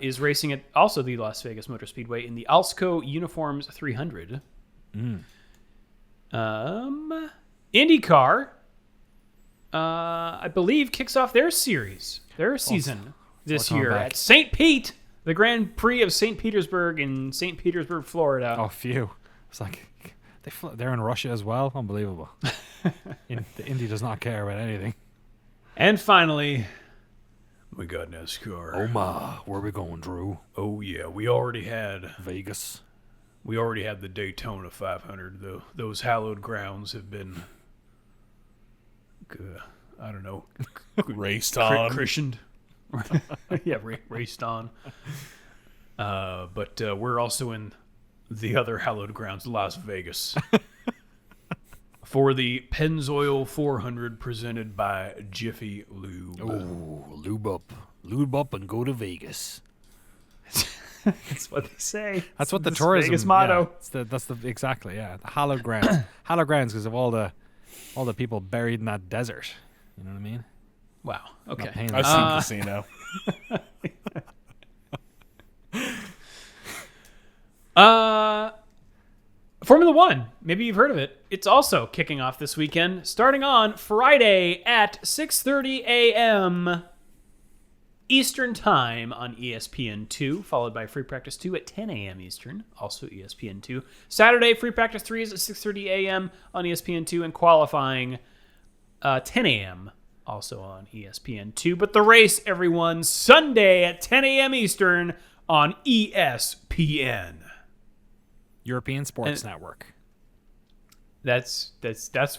is racing at also the Las Vegas Motor Speedway in the Alsco Uniforms 300. IndyCar, I believe, kicks off their series, their season this coming year back. at St. Pete, the Grand Prix of St. Petersburg in St. Petersburg, Florida. Oh, phew. It's like they're in Russia as well. Unbelievable. The Indy does not care about anything. And finally, we got NASCAR. Oh my, where are we going, Drew? Oh yeah, we already had Vegas. the Daytona 500. Those hallowed grounds have been I don't know, Raced on. christened. Yeah, raced on. But we're also in the other hallowed grounds, Las Vegas, for the Pennzoil 400 presented by Jiffy Lube. Oh, lube up, and go to Vegas. That's what they say. That's what the This tourism Vegas motto. Yeah, that's the exactly the hallowed grounds. Hallowed grounds because of all the people buried in that desert. You know what I mean? Wow. Okay. paying I've seen Casino. Formula One. Maybe you've heard of it. It's also kicking off this weekend, starting on Friday at 6:30 a.m. Eastern Time on ESPN2, followed by Free Practice 2 at 10 a.m. Eastern, also ESPN2. Saturday, Free Practice 3 is at 6:30 a.m. on ESPN2, and qualifying 10 a.m. also on ESPN2. But the race, everyone, Sunday at 10 a.m. Eastern on ESPN. European Sports Network. That's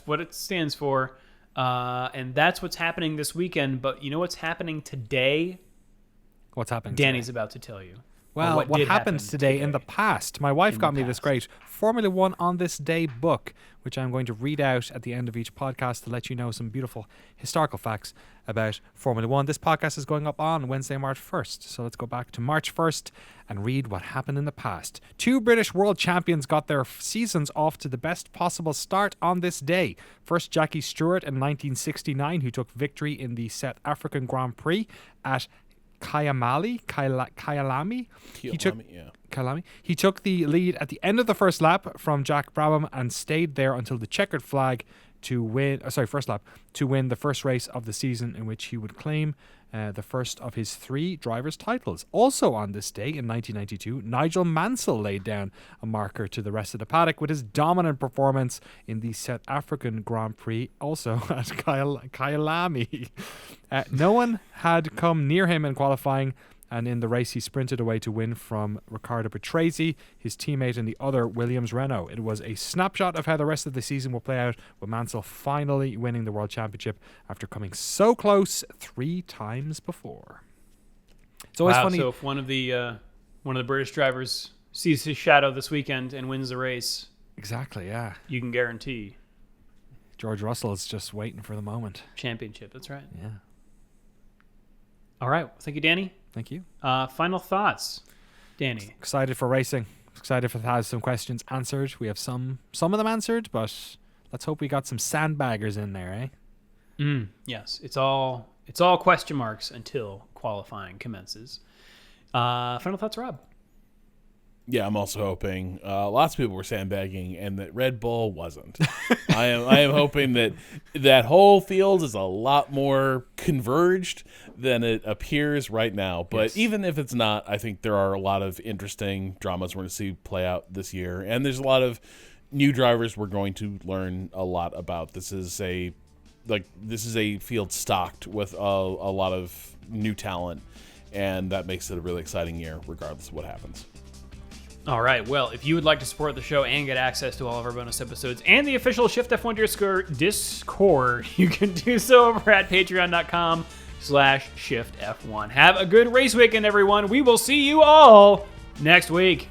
what it stands for. And that's what's happening this weekend. But you know what's happening today? What's happening Danny's today? about to tell you. Well, what did happens happen today in the past? My wife got me this past. great Formula One on this day book, which I'm going to read out at the end of each podcast to let you know some beautiful historical facts about Formula One. This podcast is going up on Wednesday, March 1st. So let's go back to March 1st and read what happened in the past. 2 British world champions got their seasons off to the best possible start on this day. First, Jackie Stewart in 1969, who took victory in the South African Grand Prix at Kyalami. He took the lead at the end of the first lap from Jack Brabham and stayed there until the checkered flag to win. First lap to win the first race of the season, in which he would claim the first of his 3 drivers' titles. Also on this day in 1992, Nigel Mansell laid down a marker to the rest of the paddock with his dominant performance in the South African Grand Prix, also at Kyalami. No one had come near him in qualifying, and in the race he sprinted away to win from Riccardo Patrese, his teammate in the other Williams Renault. It was a snapshot of how the rest of the season will play out, with Mansell finally winning the World Championship after coming so close 3 times before. It's always funny. So if one of the British drivers sees his shadow this weekend and wins the race, Exactly, yeah. you can guarantee George Russell is just waiting for the moment. championship. That's right. Yeah. All right. Well, thank you, Danny. Thank you. Final thoughts, Danny. Excited for racing. Excited to have some questions answered. We have some of them answered, but let's hope we got some sandbaggers in there, eh? Yes, it's all question marks until qualifying commences. Final thoughts, Rob. Yeah, I'm also hoping lots of people were sandbagging and that Red Bull wasn't. I am hoping that whole field is a lot more converged than it appears right now. But Yes. even if it's not, I think there are a lot of interesting dramas we're going to see play out this year. And there's a lot of new drivers we're going to learn a lot about. This is a field stocked with a lot of new talent, and that makes it a really exciting year regardless of what happens. All right. Well, if you would like to support the show and get access to all of our bonus episodes and the official Shift F1 Discord, you can do so over at patreon.com/ShiftF1. Have a good race weekend, everyone. We will see you all next week.